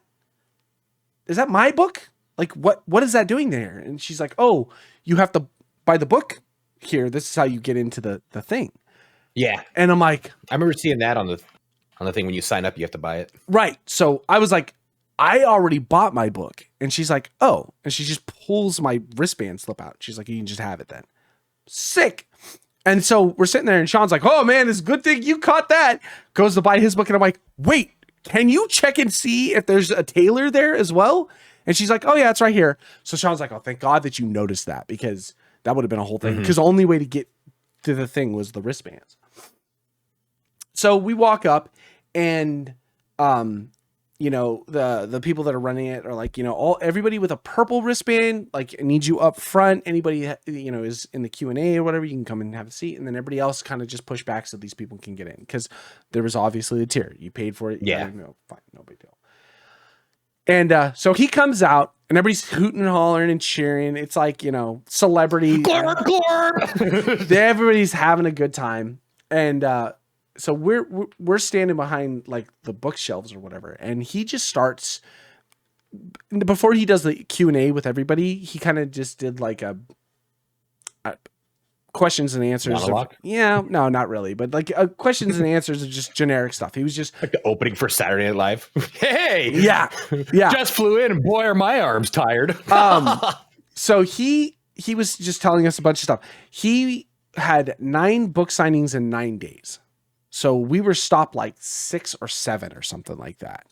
[SPEAKER 2] is that my book? Like, what is that doing there? And she's like, oh, you have to buy the book here. This is how you get into the thing.
[SPEAKER 1] Yeah.
[SPEAKER 2] And I'm like,
[SPEAKER 1] I remember seeing that on the thing when you sign up, you have to buy it.
[SPEAKER 2] right. So I was like, I already bought my book. And she's like, oh. And she just pulls my wristband slip out. She's like, you can just have it then. Sick. And so we're sitting there and Sean's like, oh man, it's a good thing you caught that. Goes to buy his book. And I'm like, wait, can you check and see if there's a Taylor there as well? And she's like, oh yeah, it's right here. So Sean's like, oh, thank God that you noticed that, because that would have been a whole thing. Because the only way to get to the thing was the wristbands. So we walk up and, you know, the people that are running it are like, you know, everybody with a purple wristband, like, needs you up front. Anybody, you know, is in the Q&A or whatever, you can come and have a seat. And then everybody else kind of just push back so these people can get in. Because there was obviously a tier. You paid for it.
[SPEAKER 1] Yeah.
[SPEAKER 2] No, fine. No big deal. And so he comes out and everybody's hooting and hollering and cheering. It's like, you know, celebrity. Everybody's having a good time. And so we're standing behind like the bookshelves or whatever. And he just starts, before he does the Q&A with everybody, he kind of just did like a questions and answers. No, not really. But like questions and answers of just generic stuff. He was just
[SPEAKER 1] like the opening for Saturday Night Live. Hey,
[SPEAKER 2] yeah.
[SPEAKER 1] Just flew in and boy, are my arms tired.
[SPEAKER 2] So he was just telling us a bunch of stuff. He had 9 book signings in 9 days. So we were stopped like 6 or 7 or something like that.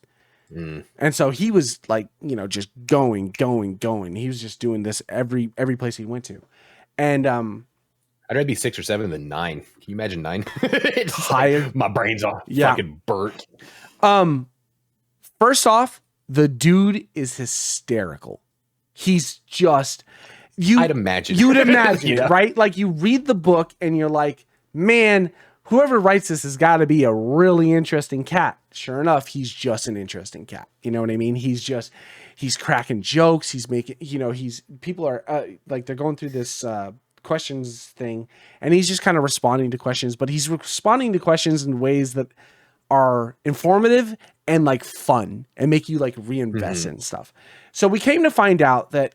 [SPEAKER 2] And so he was like, you know, just going. He was just doing this every place he went to. And
[SPEAKER 1] I'd rather be 6 or 7 than 9. Can you imagine 9? It's
[SPEAKER 2] higher.
[SPEAKER 1] Like, my brain's all fucking burnt.
[SPEAKER 2] First off, the dude is hysterical. He's just
[SPEAKER 1] I'd imagine.
[SPEAKER 2] You'd imagine,
[SPEAKER 1] Yeah.
[SPEAKER 2] right? Like you read the book and you're like, man, whoever writes this has got to be a really interesting cat. Sure enough, he's just an interesting cat. You know what I mean? He's cracking jokes. He's making, you know, people are like, they're going through this questions thing and he's just kind of responding to questions, but he's responding to questions in ways that are informative and like fun and make you like reinvest in stuff. So we came to find out that,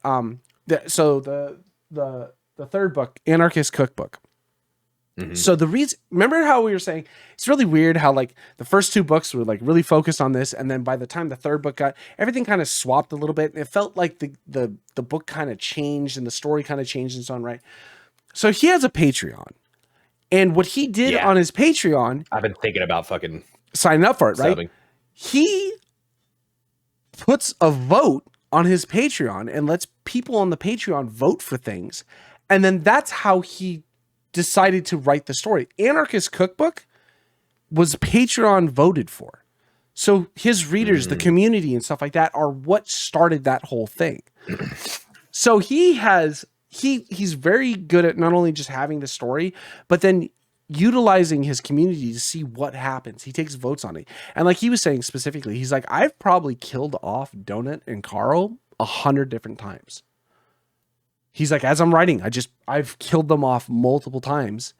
[SPEAKER 2] so the third book, Anarchist Cookbook. So the reason, remember how we were saying it's really weird how like the first 2 books were like really focused on this, and then by the time the third book got, everything kind of swapped a little bit, and it felt like the book kind of changed and the story kind of changed in its own right. So he has a Patreon, and what he did on his Patreon,
[SPEAKER 1] I've been thinking about fucking
[SPEAKER 2] signing up for it, right?
[SPEAKER 1] Subbing.
[SPEAKER 2] He puts a vote on his Patreon and lets people on the Patreon vote for things, and then that's how he decided to write the story. Anarchist Cookbook was Patreon voted for. So his readers, the community and stuff like that are what started that whole thing. So he's very good at not only just having the story, but then utilizing his community to see what happens. He takes votes on it. And like he was saying specifically, he's like, I've probably killed off Donut and Carl 100 different times. He's like, as I'm writing, I've killed them off multiple times.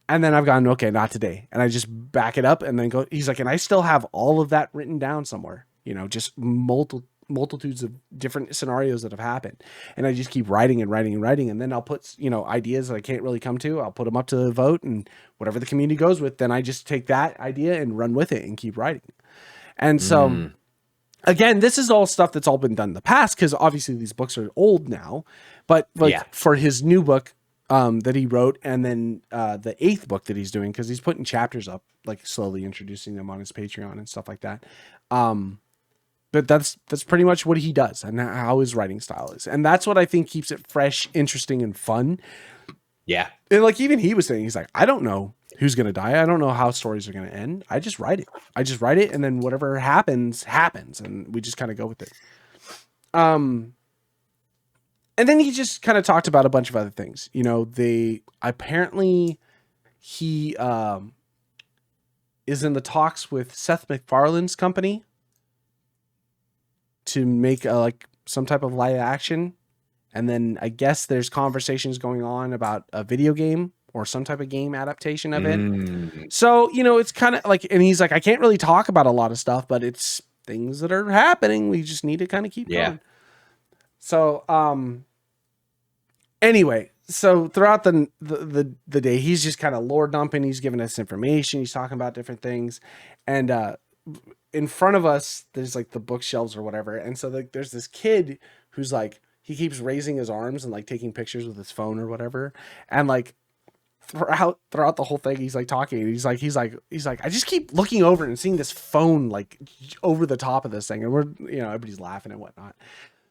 [SPEAKER 2] And then I've gone, okay, not today. And I just back it up and then go, he's like, and I still have all of that written down somewhere, you know, just multitudes of different scenarios that have happened. And I just keep writing and writing and writing. And then I'll put, you know, ideas that I can't really come to, I'll put them up to the vote, and whatever the community goes with, then I just take that idea and run with it and keep writing. And so again, this is all stuff that's all been done in the past, because obviously these books are old now, but like for his new book that he wrote, and then the 8th book that he's doing, because he's putting chapters up, like slowly introducing them on his Patreon and stuff like that. But that's pretty much what he does and how his writing style is. And that's what I think keeps it fresh, interesting, and fun.
[SPEAKER 1] Yeah.
[SPEAKER 2] And like even he was saying, he's like, I don't know who's going to die. I don't know how stories are going to end. I just write it. And then whatever happens. And we just kind of go with it. And then he just kind of talked about a bunch of other things. You know, he is in the talks with Seth MacFarlane's company to make like some type of live action. And then I guess there's conversations going on about a video game or some type of game adaptation of it. So, you know, it's kind of like, and he's like, I can't really talk about a lot of stuff, but it's things that are happening. We just need to kind of keep going. So, anyway, so throughout the day, he's just kind of lore dumping. He's giving us information. He's talking about different things. And in front of us, there's like the bookshelves or whatever. And so there's this kid who's like, he keeps raising his arms and like taking pictures with his phone or whatever. And like throughout the whole thing, he's like talking. He's like, I just keep looking over and seeing this phone like over the top of this thing. And we're, everybody's laughing and whatnot.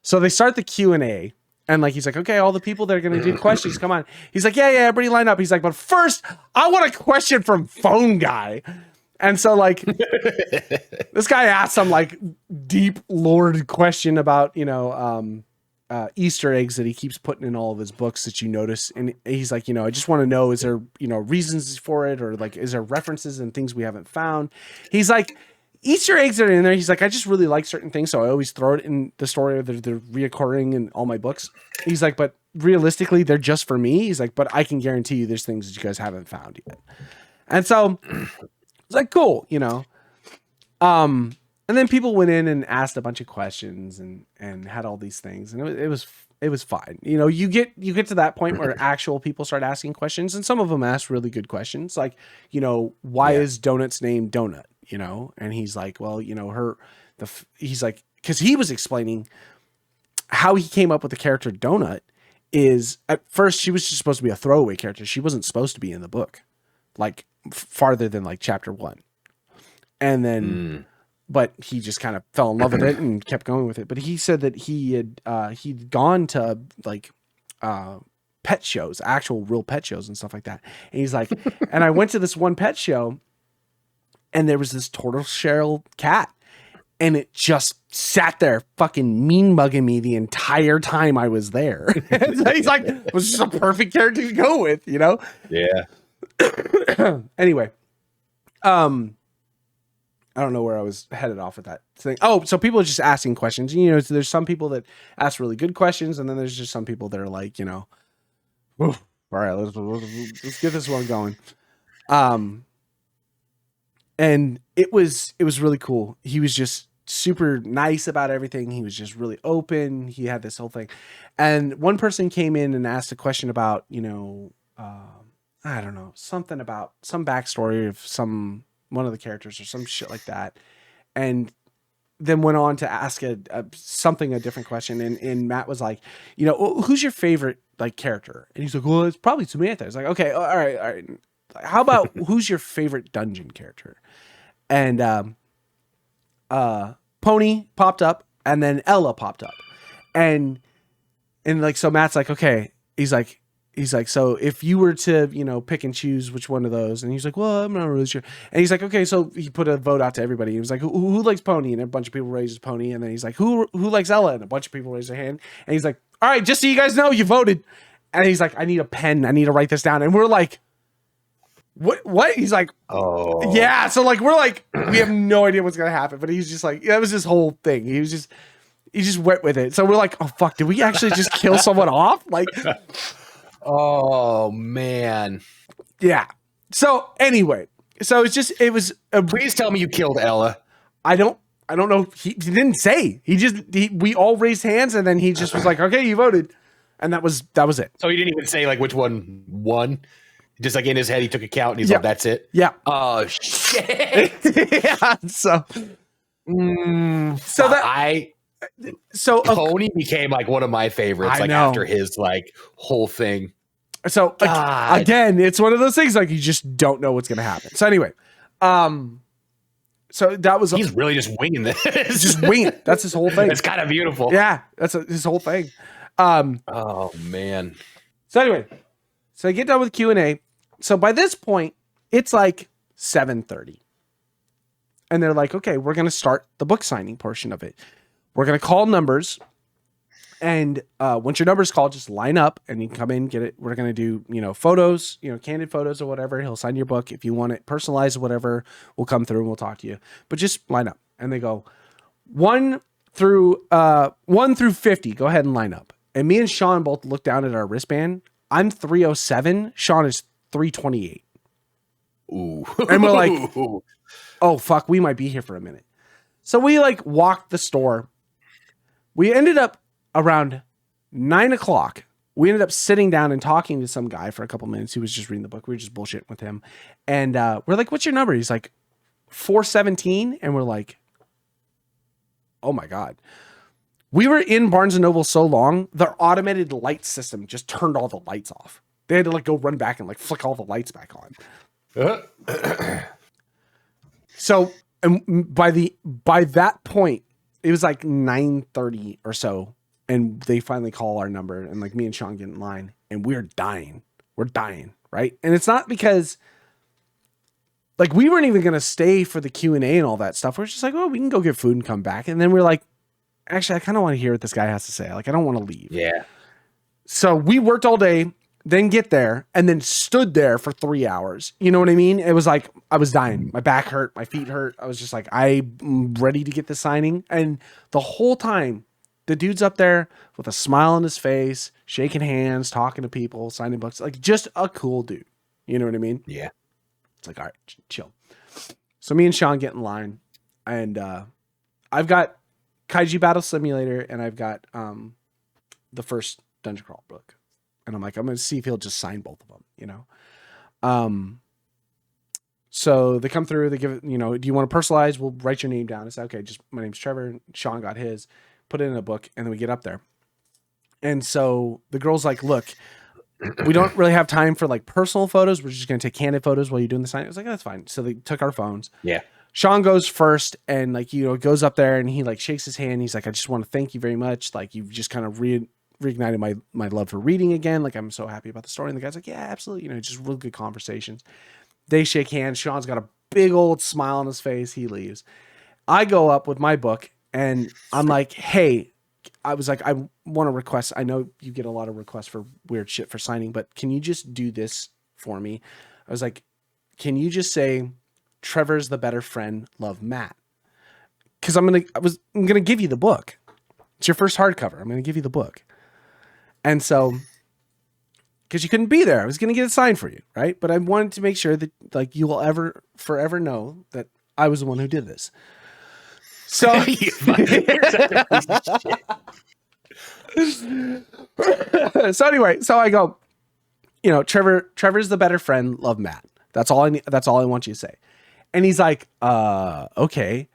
[SPEAKER 2] So they start the Q&A. And like, he's like, okay, all the people that are going to do questions, come on. He's like, yeah, everybody line up. He's like, but first, I want a question from Phone Guy. And so like, this guy asked some like deep lore question about, Easter eggs that he keeps putting in all of his books that you notice. And he's like, I just want to know, is there, reasons for it? Or like, is there references and things we haven't found? He's like, Easter eggs are in there. He's like, I just really like certain things, so I always throw it in the story. They're reoccurring in all my books. He's like, but realistically, they're just for me. He's like, but I can guarantee you there's things that you guys haven't found yet. And so it's like, cool, And then people went in and asked a bunch of questions and had all these things, and it was fine. You get to that point where actual people start asking questions, and some of them ask really good questions, like, why is Donut's name Donut? And he's like, well, he's like, because he was explaining how he came up with the character Donut is at first she was just supposed to be a throwaway character. She wasn't supposed to be in the book, like farther than like chapter 1. And then, but he just kind of fell in love with it and kept going with it. But he said that he'd gone to like, pet shows, actual real pet shows and stuff like that. And he's like, and I went to this one pet show, and there was this tortoiseshell cat, and it just sat there fucking mean mugging me the entire time I was there. He's like, it was just a perfect character to go with,
[SPEAKER 1] Yeah.
[SPEAKER 2] Anyway, I don't know where I was headed off with that thing. Oh, so people are just asking questions. So there's some people that ask really good questions, and then there's just some people that are like, all right, let's get this one going. And it was really cool. He was just super nice about everything. He was just really open. He had this whole thing. And one person came in and asked a question about, I don't know, something about some backstory of one of the characters or some shit like that. And then went on to ask a different question. And Matt was like, who's your favorite like character? And he's like, well, it's probably Samantha. It's like, okay, all right. How about who's your favorite dungeon character? And Pony popped up, and then Ella popped up, and like, so Matt's like, okay, he's like, so if you were to pick and choose which one of those, and he's like, well, I'm not really sure, and he's like, okay, so he put a vote out to everybody. He was like, who likes Pony? And a bunch of people raised Pony, and then he's like, who likes Ella? And a bunch of people raised their hand, and he's like, all right, just so you guys know, you voted. And he's like, I need a pen, I need to write this down. And we're like, what? He's like, oh yeah. So like, we're like, we have no idea what's going to happen, but he's just like, that was his whole thing. He just went with it. So we're like, oh fuck, did we actually just kill someone off? Like,
[SPEAKER 1] oh man.
[SPEAKER 2] Yeah. So anyway, it was,
[SPEAKER 1] please tell me you killed Ella.
[SPEAKER 2] I don't know. He didn't say, we all raised hands, and then he just was like, okay, you voted. And that was it.
[SPEAKER 1] So he didn't even say like which one won. Just like in his head, he took a count and he's like, that's it.
[SPEAKER 2] Yeah.
[SPEAKER 1] Oh shit.
[SPEAKER 2] Yeah. So
[SPEAKER 1] Pony became like one of my favorites, like after his like whole thing.
[SPEAKER 2] So again, it's one of those things like you just don't know what's gonna happen. So anyway, so that was
[SPEAKER 1] he's really just winging this.
[SPEAKER 2] Just winging. That's his whole thing.
[SPEAKER 1] It's kind of beautiful.
[SPEAKER 2] Yeah, that's his whole thing.
[SPEAKER 1] Oh man.
[SPEAKER 2] So anyway, so I get done with Q&A. So by this point, it's like 7:30. And they're like, okay, we're going to start the book signing portion of it. We're going to call numbers. And once your number's called, just line up and you can come in, get it. We're going to do, photos, candid photos or whatever. He'll sign your book. If you want it personalized or whatever, we'll come through and we'll talk to you. But just line up. And they go 1 through 50. Go ahead and line up. And me and Sean both look down at our wristband. I'm 307. Sean is 328.
[SPEAKER 1] Ooh.
[SPEAKER 2] And we're like, oh, fuck, we might be here for a minute. So we like walked the store. We ended up around 9:00. We ended up sitting down and talking to some guy for a couple minutes. He was just reading the book. We were just bullshitting with him. And we're like, what's your number? He's like, 417. And we're like, oh my God. We were in Barnes & Noble so long, their automated light system just turned all the lights off. They had to like go run back and like flick all the lights back on. So and by that point, it was like 9:30 or so. And they finally call our number and like me and Sean get in line and we're dying. We're dying. Right. And it's not because like we weren't even going to stay for the Q&A and all that stuff. We're just like, oh, we can go get food and come back. And then we're like, actually, I kind of want to hear what this guy has to say. Like, I don't want to leave.
[SPEAKER 1] Yeah.
[SPEAKER 2] So we worked all day, then get there and then stood there for 3 hours. You know what I mean? It was like, I was dying. My back hurt. My feet hurt. I was just like, I'm ready to get the signing. And the whole time, the dude's up there with a smile on his face, shaking hands, talking to people, signing books, like just a cool dude. You know what I mean?
[SPEAKER 1] Yeah.
[SPEAKER 2] It's like, all right, chill. So me and Sean get in line and I've got Kaiju Battle Simulator and I've got the first Dungeon Crawl book. And I'm like, I'm going to see if he'll just sign both of them, you know? So they come through, they give it, you know, do you want to personalize? We'll write your name down. It's okay. Just my name's Trevor. Sean got his. Put it in a book, and then we get up there. And so the girl's like, look, we don't really have time for like personal photos. We're just going to take candid photos while you're doing the sign. I was like, that's fine. So they took our phones.
[SPEAKER 1] Yeah.
[SPEAKER 2] Sean goes first and like, you know, goes up there and he like shakes his hand. He's like, I just want to thank you very much. Like you've just kind of reignited my love for reading again. Like I'm so happy about the story. And the guy's like, yeah, absolutely. You know, just real good conversations. They shake hands. Sean's got a big old smile on his face. He leaves. I go up with my book. And I'm like, hey, I was like, I want to request. I know you get a lot of requests for weird shit for signing, but can you just do this for me? I was like, can you just say, Trevor's the better friend, love Matt? Because I'm gonna give you the book. It's your first hardcover. I'm gonna give you the book. And so, because you couldn't be there, I was gonna get it signed for you, right? But I wanted to make sure that like you will forever know that I was the one who did this. So, so anyway, so I go, you know, Trevor's the better friend, love Matt. That's all I need. That's all I want you to say. And he's like, okay.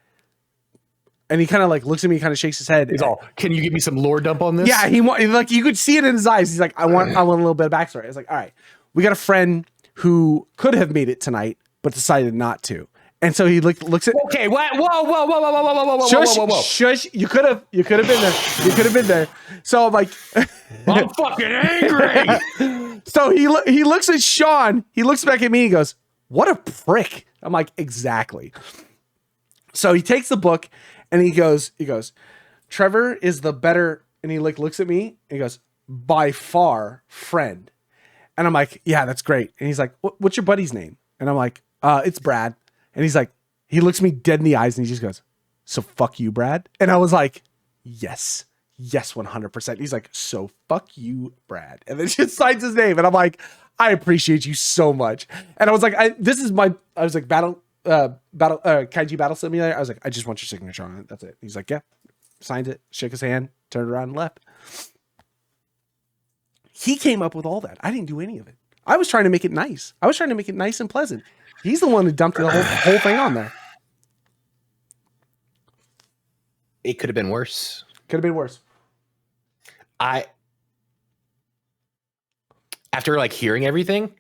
[SPEAKER 2] And he kind of like looks at me, kind of shakes his head.
[SPEAKER 1] He's all, can you give me some lore dump on this?
[SPEAKER 2] Yeah. Like you could see it in his eyes. He's like, I want a little bit of backstory. I was like, all right, we got a friend who could have made it tonight, but decided not to. And so he looks at.
[SPEAKER 1] Okay, what? Whoa!
[SPEAKER 2] Shush! You could have been there. You could have been there. So I'm like,
[SPEAKER 1] I'm fucking angry.
[SPEAKER 2] So he looks at Sean. He looks back at me. And he goes, "What a prick!" I'm like, exactly. So he takes the book and he goes, Trevor is the better. And he like looks at me and he goes, by far, friend. And I'm like, yeah, that's great. And he's like, what's your buddy's name? And I'm like, it's Brad. And he's like, he looks me dead in the eyes and he just goes, so fuck you, Brad. And I was like, yes, 100%. He's like, so fuck you, Brad. And then just signs his name. And I'm like, I appreciate you so much. And I was like, Kaiju Battle Simulator. I was like, I just want your signature on it. That's it. He's like, yeah. Signed it, shook his hand, turned around and left. He came up with all that. I didn't do any of it. I was trying to make it nice. I was trying to make it nice and pleasant. He's the one who dumped the whole thing on there.
[SPEAKER 1] It could have been worse.
[SPEAKER 2] Could have been worse.
[SPEAKER 1] After like hearing everything,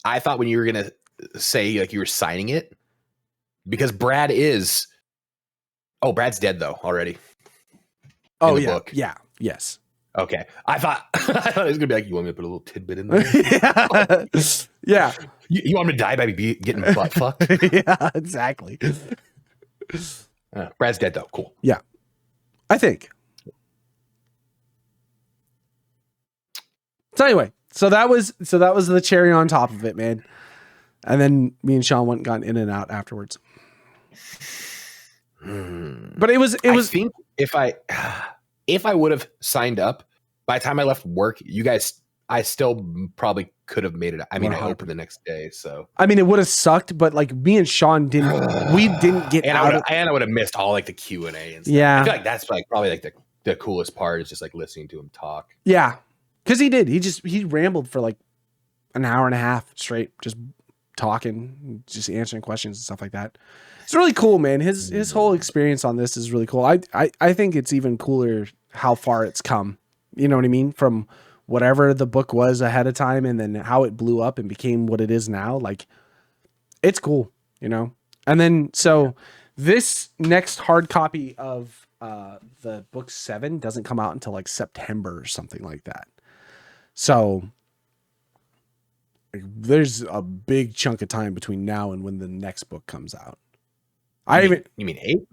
[SPEAKER 1] I thought when you were gonna say like you were signing it, because Brad's dead thow already.
[SPEAKER 2] Oh yeah, book. Yeah, yes.
[SPEAKER 1] Okay, I thought it was gonna be like, you want me to put a little tidbit in there?
[SPEAKER 2] Yeah.
[SPEAKER 1] You want me to die by getting butt fucked?
[SPEAKER 2] Yeah, exactly.
[SPEAKER 1] Brad's dead though. Cool.
[SPEAKER 2] Yeah, I think. So anyway, so that was the cherry on top of it, man. And then me and Sean went and got in and out afterwards. But it was. I
[SPEAKER 1] think if I would have signed up by the time I left work, I still probably could have made it. I mean, I opened the next day, so
[SPEAKER 2] I mean, it would have sucked, but like me and Sean didn't get
[SPEAKER 1] and
[SPEAKER 2] out.
[SPEAKER 1] I would have missed all like the Q&A and stuff.
[SPEAKER 2] Yeah,
[SPEAKER 1] I feel like that's like probably like the coolest part is just like listening to him talk.
[SPEAKER 2] Yeah, because he did. He rambled for like an hour and a half straight, just talking, just answering questions and stuff like that. It's really cool, man. His whole experience on this is really cool. I think it's even cooler how far it's come. You know what I mean? From whatever the book was ahead of time, and then how it blew up and became what it is now. Like, it's cool, you know. And then so this next hard copy of the book 7 doesn't come out until like September or something like that. So there's a big chunk of time between now and when the next book comes out.
[SPEAKER 1] You mean 8?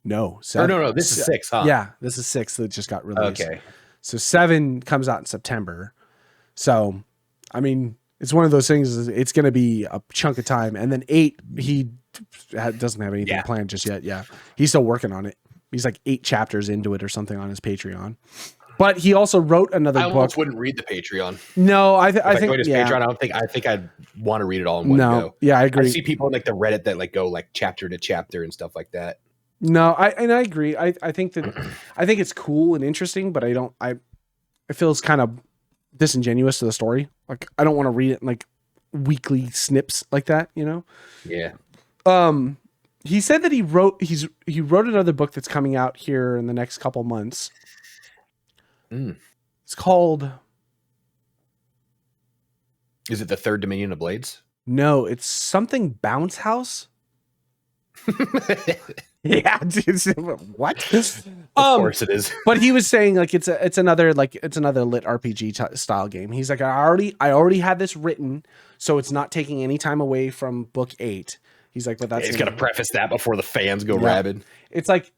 [SPEAKER 2] No, 7.
[SPEAKER 1] No. This is 6, huh?
[SPEAKER 2] Yeah, this is 6 that just got released.
[SPEAKER 1] Okay.
[SPEAKER 2] So 7 comes out in September. So, I mean, it's one of those things. It's going to be a chunk of time, and then 8, he doesn't have anything planned just yet. Yeah, he's still working on it. He's like 8 chapters into it or something on his Patreon. But he also wrote another book. I almost
[SPEAKER 1] wouldn't read the Patreon.
[SPEAKER 2] No, I think
[SPEAKER 1] Patreon. I think I'd want to read it all in one go.
[SPEAKER 2] Yeah, I agree.
[SPEAKER 1] I see people in like the Reddit that like go like chapter to chapter and stuff like that.
[SPEAKER 2] No, I agree. I think it's cool and interesting, but it feels kind of disingenuous to the story. Like, I don't want to read it in like weekly snips like that, you know?
[SPEAKER 1] Yeah.
[SPEAKER 2] He said that he wrote another book that's coming out here in the next couple months. It's called.
[SPEAKER 1] Is it the Third Dominion of Blades?
[SPEAKER 2] No, it's something Bounce House. Yeah, what?
[SPEAKER 1] Of course it is.
[SPEAKER 2] But he was saying like it's another lit RPG style game. He's like, I already had this written, so it's not taking any time away from book 8. He's like, but that's
[SPEAKER 1] he's gonna preface that before the fans go rabid.
[SPEAKER 2] It's like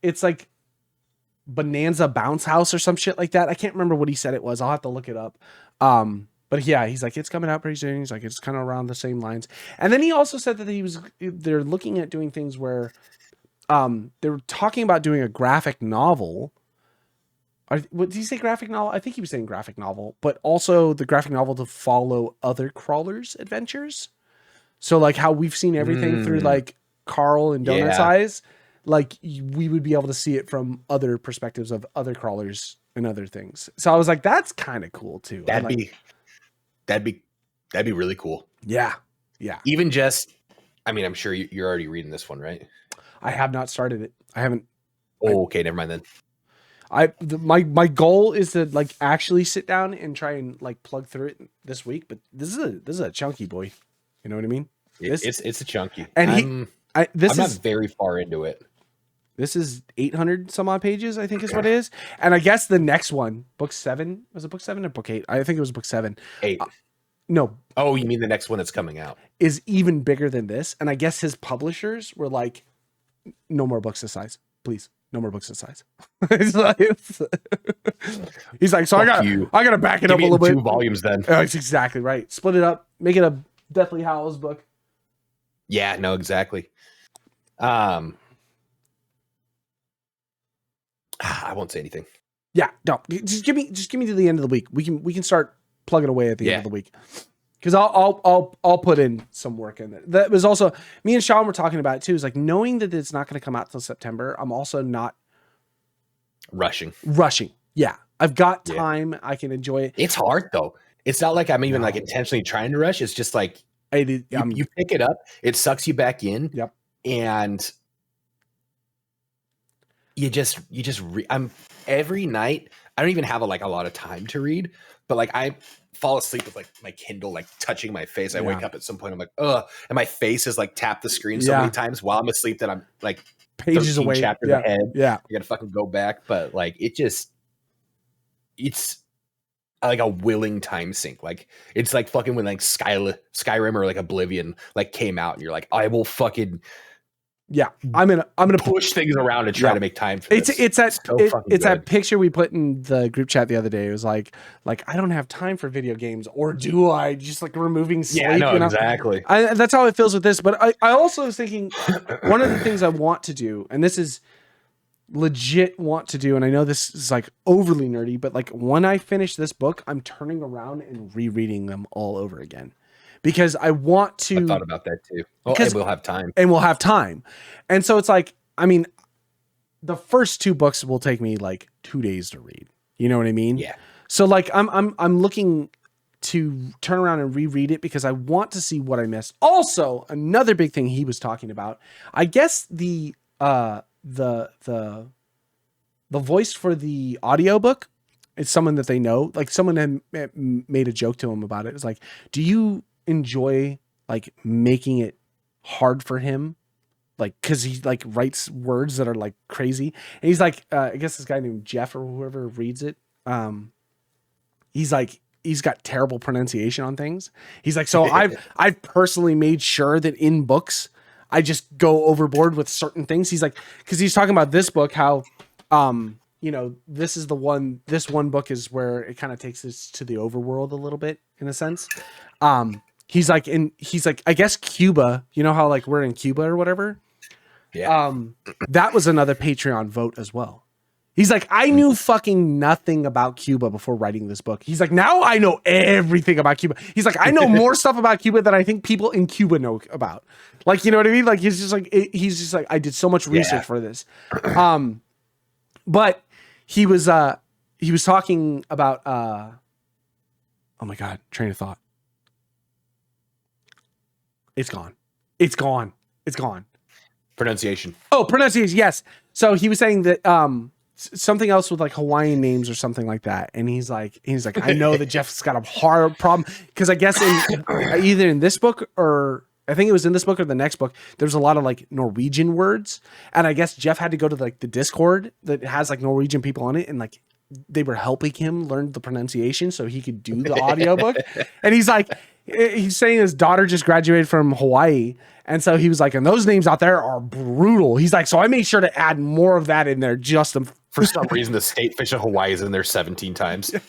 [SPEAKER 2] Bonanza Bounce House or some shit like that. I can't remember what he said it was. I'll have to look it up. But yeah, he's like, it's coming out pretty soon. He's like, it's kind of around the same lines. And then he also said that they're looking at doing things where they were talking about doing a graphic novel. What did he say? Graphic novel? I think he was saying graphic novel, but also the graphic novel to follow other crawlers' adventures. So like how we've seen everything through like Carl and Donut's eyes, like we would be able to see it from other perspectives of other crawlers and other things. So I was like, that's kind of cool too.
[SPEAKER 1] That'd be really cool.
[SPEAKER 2] Yeah. Yeah.
[SPEAKER 1] Even just, I mean, I'm sure you're already reading this one, right?
[SPEAKER 2] I have not started it. I haven't.
[SPEAKER 1] Oh, okay. Never mind then.
[SPEAKER 2] My goal is to like actually sit down and try and like plug through it this week, but this is a chunky boy. You know what I mean?
[SPEAKER 1] It's a chunky.
[SPEAKER 2] And I'm not
[SPEAKER 1] very far into it.
[SPEAKER 2] This is 800 some odd pages, I think is what it is. And I guess the next one, book 7, was it book 7 or book 8? I think it was book 7.
[SPEAKER 1] 8.
[SPEAKER 2] No.
[SPEAKER 1] Oh, you mean the next one that's coming out?
[SPEAKER 2] Is even bigger than this. And I guess his publishers were like, no more books this size, please. No more books this size. He's like, so I gotta back it up a little bit.
[SPEAKER 1] 2 volumes then.
[SPEAKER 2] That's exactly right. Split it up, make it a Deathly Hallows book.
[SPEAKER 1] Yeah, no, exactly. I won't say anything.
[SPEAKER 2] Yeah, no. Just give me to the end of the week. We can start plugging away at the end of the week. Because I'll put in some work in it. That was also me and Sean were talking about it too. Is like knowing that it's not going to come out till September. I'm also not
[SPEAKER 1] rushing.
[SPEAKER 2] Yeah, I've got time. I can enjoy it.
[SPEAKER 1] It's hard though. It's not like I'm even like intentionally trying to rush. It's just like you pick it up. It sucks you back in.
[SPEAKER 2] Yep.
[SPEAKER 1] And I'm every night. I don't even have a lot of time to read, but like I fall asleep with like my Kindle like touching my face. I wake up at some point. I'm like, ugh, and my face is like tapped the screen so many times while I'm asleep that I'm like
[SPEAKER 2] pages away,
[SPEAKER 1] chapters ahead.
[SPEAKER 2] Yeah,
[SPEAKER 1] I gotta fucking go back, but like it's like a willing time sink. Like it's like fucking when like Skyrim or like Oblivion like came out, and you're like, I will fucking.
[SPEAKER 2] Yeah, I'm gonna
[SPEAKER 1] push things around and try to make time for this.
[SPEAKER 2] It's that picture we put in the group chat the other day. It was like I don't have time for video games, or do I? Just like removing sleep.
[SPEAKER 1] Yeah, no,
[SPEAKER 2] you know?
[SPEAKER 1] exactly.
[SPEAKER 2] That's how it feels with this. But I also was thinking one of the things I want to do, and this is legit want to do, and I know this is like overly nerdy, but like when I finish this book, I'm turning around and rereading them all over again because I want to.
[SPEAKER 1] I thought about that too. Oh, and we'll have time.
[SPEAKER 2] And we'll have time. And so it's like, I mean, the first 2 books will take me like 2 days to read. You know what I mean?
[SPEAKER 1] Yeah.
[SPEAKER 2] So like I'm looking to turn around and reread it because I want to see what I missed. Also, another big thing he was talking about, I guess the voice for the audiobook is someone that they know. Like someone had made a joke to him about it. It's like, do you enjoy like making it hard for him? Like, cause he like writes words that are like crazy. And he's like, I guess this guy named Jeff or whoever reads it. He's like, he's got terrible pronunciation on things. He's like, so I've personally made sure that in books, I just go overboard with certain things. He's like, cause he's talking about this book, how, you know, this one book is where it kind of takes us to the overworld a little bit in a sense. He's like, I guess Cuba, you know how like we're in Cuba or whatever.
[SPEAKER 1] Yeah.
[SPEAKER 2] That was another Patreon vote as well. He's like, I knew fucking nothing about Cuba before writing this book. He's like, now I know everything about Cuba. He's like, I know more stuff about Cuba than I think people in Cuba know about. Like, you know what I mean? Like, he's just like, I did so much research for this. But he was talking about, oh my God, train of thought. It's gone.
[SPEAKER 1] Pronunciation.
[SPEAKER 2] Oh, pronunciation. Yes. So he was saying that, something else with like Hawaiian names or something like that. And he's like, I know that Jeff's got a hard problem. Cause I guess either in this book or I think it was in this book or the next book, there's a lot of like Norwegian words. And I guess Jeff had to go to like the Discord that has like Norwegian people on it. And like, they were helping him learn the pronunciation so he could do the audiobook. And he's like, he's saying his daughter just graduated from Hawaii. And so he was like, and those names out there are brutal. He's like, so I made sure to add more of that in there just to,
[SPEAKER 1] for some reason, the state fish of Hawaii is in there 17 times.
[SPEAKER 2] Yeah,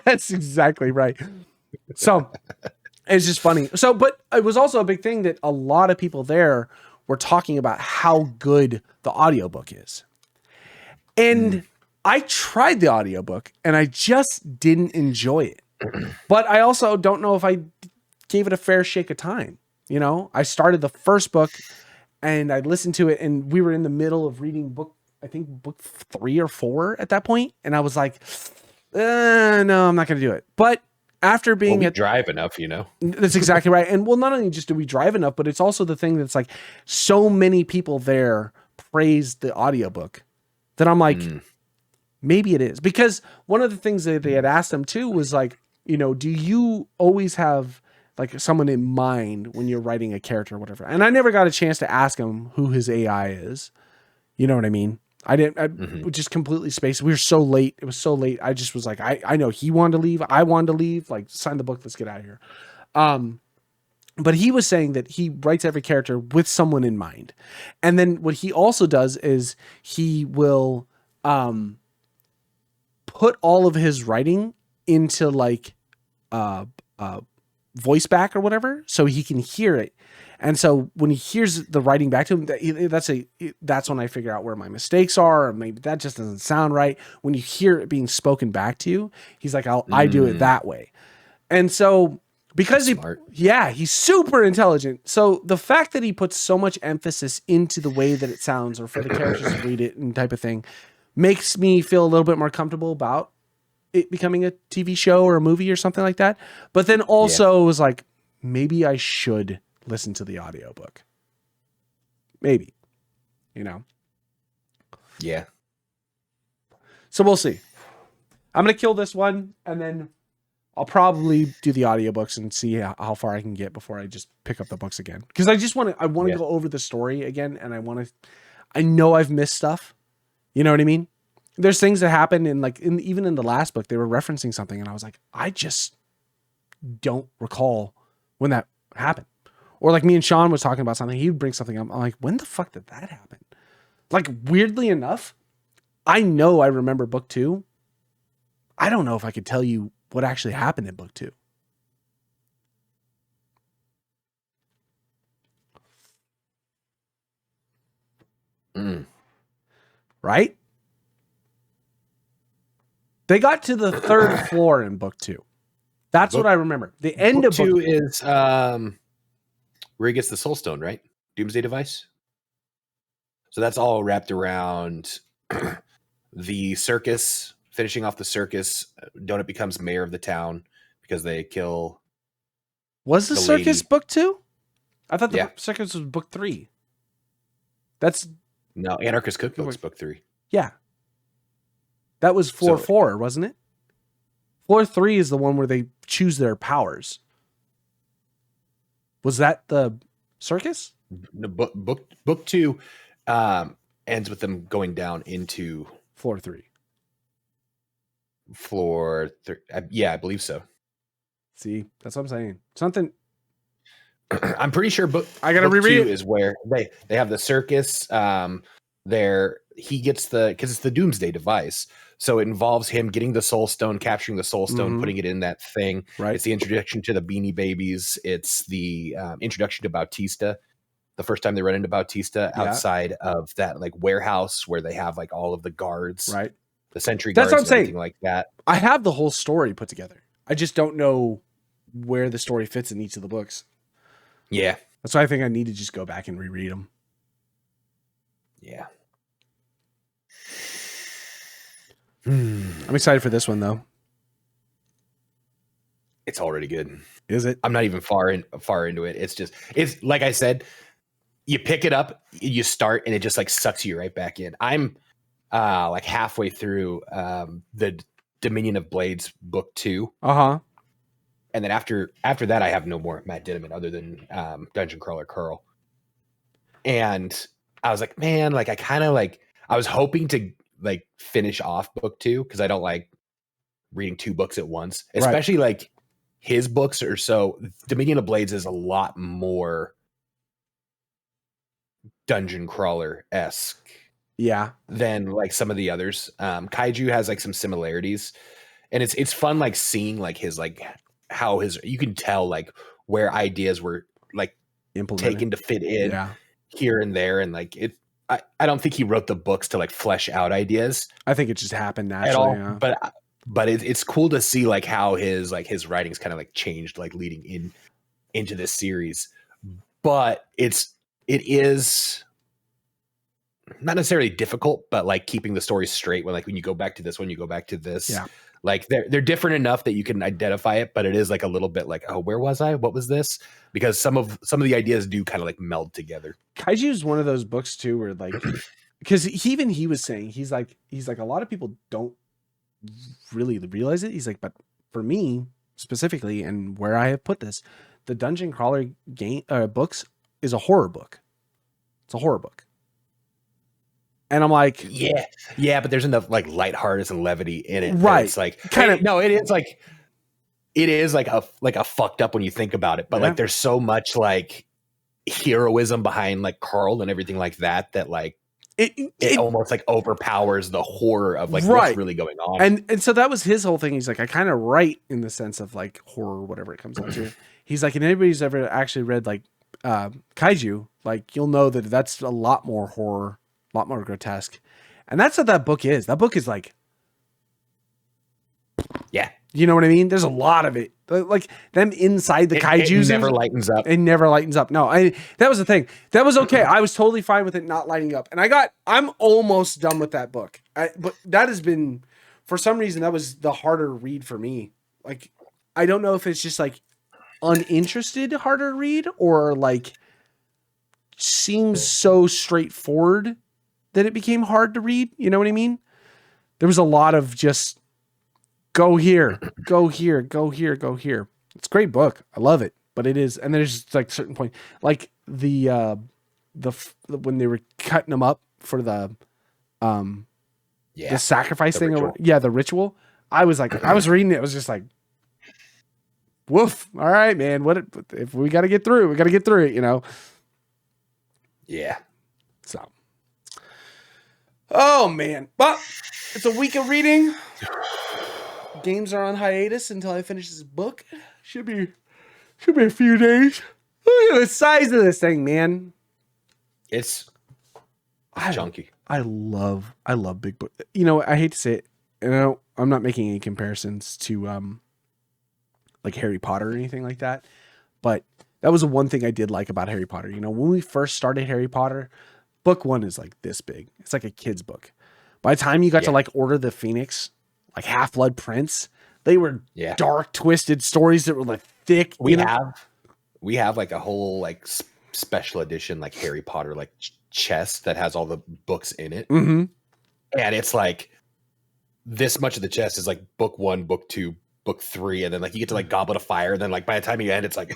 [SPEAKER 2] that's exactly right. So it's just funny. So, but it was also a big thing that a lot of people there were talking about how good the audiobook is. And I tried the audiobook and I just didn't enjoy it. But I also don't know if I gave it a fair shake of time. You know, I started the first book and I listened to it and we were in the middle of reading book 3 or 4 at that point. And I was like, no, I'm not going to do it. But after being
[SPEAKER 1] drive enough, you know,
[SPEAKER 2] that's exactly right. And well, not only just do we drive enough, but it's also the thing that's like so many people there praised the audiobook that I'm like, maybe it is. Because one of the things that they had asked him too was like, you know, do you always have like someone in mind when you're writing a character or whatever? And I never got a chance to ask him who his AI is. You know what I mean? I just completely spaced. We were so late. It was so late. I just was like, I know he wanted to leave. I wanted to leave. Like, sign the book. Let's get out of here. But he was saying that he writes every character with someone in mind. And then what he also does is he will put all of his writing into like voice back or whatever, so he can hear it. And so when he hears the writing back to him, that's when I figure out where my mistakes are, or maybe that just doesn't sound right. When you hear it being spoken back to you, he's like, I do it that way. And so because he's super intelligent. So the fact that he puts so much emphasis into the way that it sounds or for the characters to read it and type of thing makes me feel a little bit more comfortable about it becoming a TV show or a movie or something like that. But then also it was like, maybe I should listen to the audiobook. Maybe, you know?
[SPEAKER 1] Yeah.
[SPEAKER 2] So we'll see. I'm going to kill this one and then I'll probably do the audiobooks and see how far I can get before I just pick up the books again. Cause I just want to go over the story again. And I know I've missed stuff. You know what I mean? There's things that happen even in the last book, they were referencing something and I was like, I just don't recall when that happened. Or like me and Sean was talking about something, he would bring something up. I'm like, when the fuck did that happen? Like, weirdly enough, I know I remember book 2. I don't know if I could tell you what actually happened in book 2. Right? They got to the third floor in book 2. That's what I remember. The end
[SPEAKER 1] book
[SPEAKER 2] of book
[SPEAKER 1] 2 is where he gets the soul stone, right? Doomsday device. So that's all wrapped around the circus, finishing off the circus. Donut becomes mayor of the town because they kill.
[SPEAKER 2] Was the circus
[SPEAKER 1] lady.
[SPEAKER 2] book 2? I thought the circus was book 3. That's
[SPEAKER 1] no, Anarchist Cookbook's book 3.
[SPEAKER 2] Yeah. That was floor 4, wasn't it? Floor 3 is the one where they choose their powers. Was that the circus?
[SPEAKER 1] No, book 2 ends with them going down into
[SPEAKER 2] floor 3.
[SPEAKER 1] Floor 3. Yeah, I believe so.
[SPEAKER 2] See, that's what I'm saying. Something.
[SPEAKER 1] I'm pretty sure
[SPEAKER 2] I gotta reread
[SPEAKER 1] 2 is where they have the circus. There he gets because it's the Doomsday device, so it involves him getting the Soul Stone, capturing the Soul Stone, putting it in that thing.
[SPEAKER 2] Right.
[SPEAKER 1] It's the introduction to the Beanie Babies. It's the introduction to Bautista. The first time they run into Bautista outside of that like warehouse where they have like all of the guards,
[SPEAKER 2] right?
[SPEAKER 1] The sentry
[SPEAKER 2] guards. That's what I'm saying.
[SPEAKER 1] Like that.
[SPEAKER 2] I have the whole story put together. I just don't know where the story fits in each of the books.
[SPEAKER 1] Yeah.
[SPEAKER 2] That's why I think I need to just go back and reread them.
[SPEAKER 1] Yeah.
[SPEAKER 2] I'm excited for this one though.
[SPEAKER 1] It's already good.
[SPEAKER 2] Is it?
[SPEAKER 1] I'm not even far into it. It's like I said, you pick it up, you start, and it just like sucks you right back in. I'm like halfway through the Dominion of Blades book 2.
[SPEAKER 2] Uh-huh.
[SPEAKER 1] And then after that, I have no more Matt Ditterman other than Dungeon Crawler Curl. And I was like, man, like I kind of like I was hoping to like finish off book 2 because I don't like reading 2 books at once, especially like his books are so. Dominion of Blades is a lot more Dungeon Crawler-esque.
[SPEAKER 2] Yeah.
[SPEAKER 1] Than like some of the others. Kaiju has like some similarities, and it's fun like seeing like his like how his you can tell like where ideas were like taken to fit in here and there, and like it. I don't think he wrote the books to like flesh out ideas.
[SPEAKER 2] I think it just happened naturally.
[SPEAKER 1] At all, but it's cool to see like how his writings kind of like changed like leading into this series. But it is not necessarily difficult, but like keeping the story straight when you go back to this one, you go back to this.
[SPEAKER 2] Yeah.
[SPEAKER 1] Like they're different enough that you can identify it, but it is like a little bit like, oh, where was I? What was this? Because some of the ideas do kind of like meld together.
[SPEAKER 2] Kaiju is one of those books too, where like, because he was saying he's like a lot of people don't really realize it. He's like, but for me specifically, and where I have put this, the Dungeon Crawler books is a horror book. It's a horror book. And I'm like,
[SPEAKER 1] yeah, but there's enough like lightheartedness and levity in it.
[SPEAKER 2] Right.
[SPEAKER 1] It's like it is like a fucked up when you think about it, but like there's so much like heroism behind like Carl and everything like that like it almost like overpowers the horror of like what's really going on.
[SPEAKER 2] And so that was his whole thing. He's like, I kind of write in the sense of like horror, whatever it comes down to. He's like, and anybody's ever actually read like Kaiju, like you'll know that that's a lot more horror, a lot more grotesque. And that's what that book is. That book is like,
[SPEAKER 1] yeah.
[SPEAKER 2] You know what I mean? There's a lot of it. Like them inside the kaijus.
[SPEAKER 1] It never lightens up.
[SPEAKER 2] It never lightens up. No, that was the thing. That was okay. I was totally fine with it not lighting up. And I'm almost done with that book. But that has been, for some reason, that was the harder read for me. Like, I don't know if it's just like uninterested harder read or like seems so straightforward that it became hard to read. You know what I mean? There was a lot of just go here, go here, go here, go here. It's a great book. I love it, but it is. And there's like certain point, like the when they were cutting them up for the sacrifice thing. The ritual. I was like, I was reading it. It was just like, woof. All right, man. What if we got to get through? We got to get through it, you know?
[SPEAKER 1] Yeah.
[SPEAKER 2] So. Oh man, but it's a week of reading. Games are on hiatus until I finish this book. Should be a few days. Look at the size of this thing, man.
[SPEAKER 1] It's chunky.
[SPEAKER 2] I love big book. You know, I hate to say it, and I'm not making any comparisons to like Harry Potter or anything like that, but that was the one thing I did like about Harry Potter. You know, when we first started Harry Potter, book 1 is like this big. It's like a kid's book. By the time you got to like Order the Phoenix, like Half-Blood Prince, they were dark, twisted stories that were like thick.
[SPEAKER 1] We have like a whole like special edition like Harry Potter like chest that has all the books in it, and it's like this much of the chest is like book 1, book 2, book 3, and then like you get to like Goblet of Fire, and then like by the time you end, it's like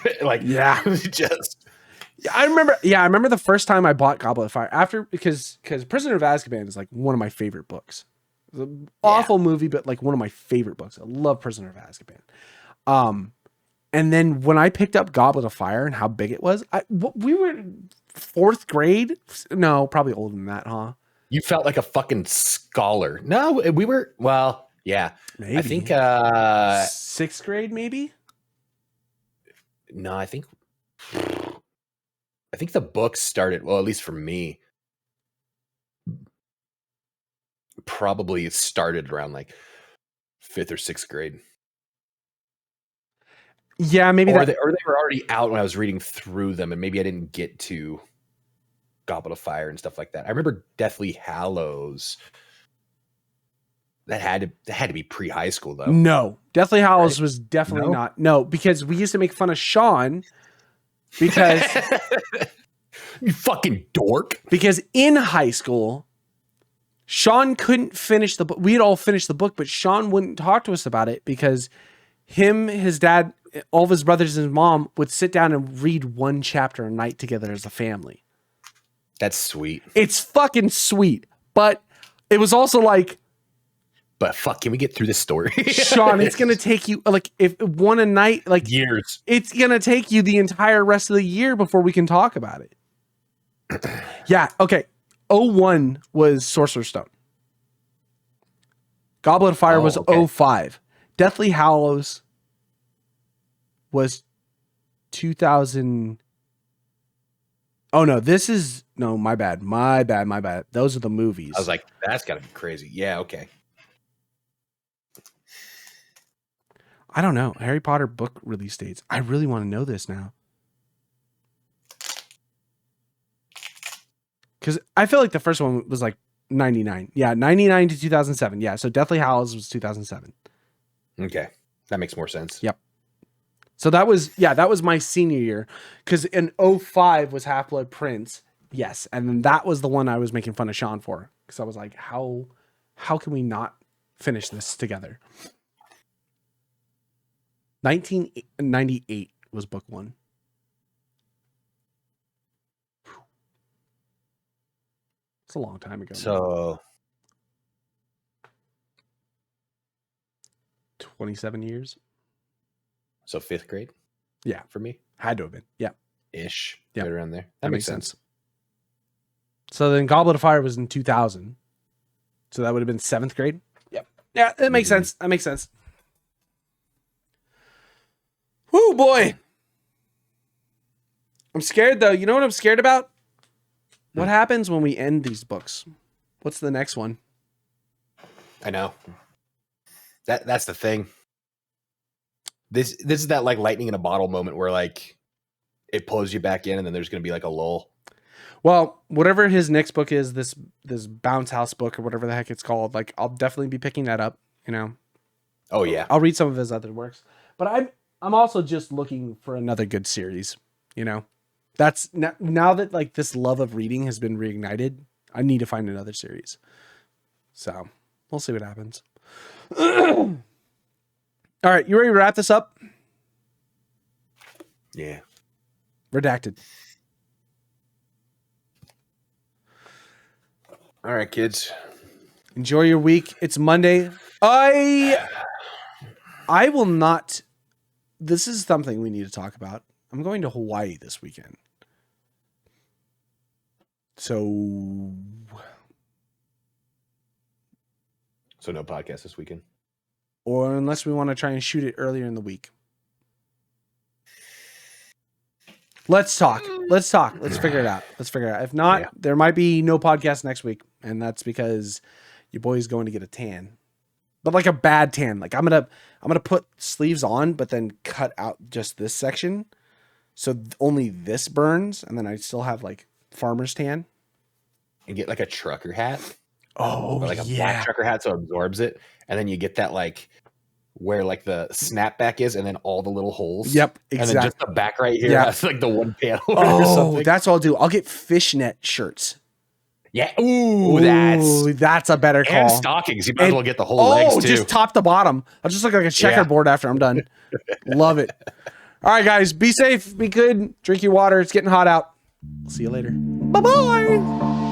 [SPEAKER 1] just.
[SPEAKER 2] I remember the first time I bought Goblet of Fire because Prisoner of Azkaban is like one of my favorite books. It's an awful movie, but like one of my favorite books. I love Prisoner of Azkaban. And then when I picked up Goblet of Fire and how big it was, we were 4th grade. No, probably older than that, huh?
[SPEAKER 1] You felt like a fucking scholar. No, we were. Well, yeah,
[SPEAKER 2] maybe.
[SPEAKER 1] I think
[SPEAKER 2] 6th grade, maybe.
[SPEAKER 1] No, I think the books started. Well, at least for me, probably it started around like 5th or 6th grade.
[SPEAKER 2] Yeah, maybe
[SPEAKER 1] or they were already out when I was reading through them, and maybe I didn't get to Goblet of Fire and stuff like that. I remember Deathly Hallows. That had to be pre-high school though.
[SPEAKER 2] No, Deathly Hallows was definitely not. No, because we used to make fun of Sean because
[SPEAKER 1] you fucking dork.
[SPEAKER 2] Because in high school, Sean couldn't finish the book. We had all finished the book, but Sean wouldn't talk to us about it because his dad, all of his brothers and his mom would sit down and read one chapter a night together as a family.
[SPEAKER 1] That's sweet.
[SPEAKER 2] It's fucking sweet. But it was also like,
[SPEAKER 1] but fuck, can we get through this story?
[SPEAKER 2] Sean, it's going to take you like if one a night, like
[SPEAKER 1] years.
[SPEAKER 2] It's going to take you the entire rest of the year before we can talk about it. Yeah. Okay. 01 was Sorcerer's Stone. Goblet of Fire was 05. Deathly Hallows was 2000. Oh no, my bad. Those are the movies.
[SPEAKER 1] I was like, that's gotta be crazy. Yeah. Okay.
[SPEAKER 2] I don't know. Harry Potter book release dates. I really want to know this now. Because I feel like the first one was like 99. Yeah, 99 to 2007. Yeah, so Deathly Hallows was 2007.
[SPEAKER 1] Okay. That makes more sense.
[SPEAKER 2] Yep. So that was my senior year. Because in 05 was Half-Blood Prince. Yes. And then that was the one I was making fun of Sean for. Because I was like, how can we not finish this together? 1998 was book 1. It's a long time ago.
[SPEAKER 1] So
[SPEAKER 2] 27 years.
[SPEAKER 1] So 5th grade?
[SPEAKER 2] Yeah.
[SPEAKER 1] For me?
[SPEAKER 2] Had to have been. Yeah.
[SPEAKER 1] Ish.
[SPEAKER 2] Yeah.
[SPEAKER 1] Right around there. That makes sense.
[SPEAKER 2] So then Goblet of Fire was in 2000. So that would have been 7th grade. Yep. Yeah, it makes sense. That makes sense. Whoo, boy. I'm scared, though. You know what I'm scared about? What happens when we end these books? What's the next one?
[SPEAKER 1] I know. That's the thing. This is that like lightning in a bottle moment where like it pulls you back in and then there's going to be like a lull.
[SPEAKER 2] Well, whatever his next book is, this Bounce House book or whatever the heck it's called, like I'll definitely be picking that up, you know.
[SPEAKER 1] Oh yeah.
[SPEAKER 2] I'll read some of his other works. But I'm also just looking for another good series, you know. That's now that like this love of reading has been reignited, I need to find another series. So, we'll see what happens. All right, you ready to wrap this up?
[SPEAKER 1] Yeah.
[SPEAKER 2] Redacted.
[SPEAKER 1] All right, kids.
[SPEAKER 2] Enjoy your week. It's Monday. I will not. This is something we need to talk about. I'm going to Hawaii this weekend. So
[SPEAKER 1] no podcast this weekend.
[SPEAKER 2] Or unless we want to try and shoot it earlier in the week. Let's talk. Let's talk. Let's figure it out. If not, there might be no podcast next week, and that's because your boy's going to get a tan, but like a bad tan. Like I'm gonna put sleeves on, but then cut out just this section, so only this burns, and then I still have like farmer's tan.
[SPEAKER 1] And get like a trucker hat.
[SPEAKER 2] Oh,
[SPEAKER 1] or like a black trucker hat so it absorbs it, and then you get that like where like the snapback is, and then all the little holes.
[SPEAKER 2] Yep, exactly.
[SPEAKER 1] And then just the back right here has like the one panel.
[SPEAKER 2] Oh,
[SPEAKER 1] or something.
[SPEAKER 2] that's what I'll do. I'll get fishnet shirts.
[SPEAKER 1] Yeah. Ooh, that's
[SPEAKER 2] a better call.
[SPEAKER 1] And stockings. You might as well get the whole legs too.
[SPEAKER 2] Just top to bottom. I'll just look like a checkerboard after I'm done. Love it. All right, guys, be safe, be good, drink your water. It's getting hot out. See you later. Bye-bye.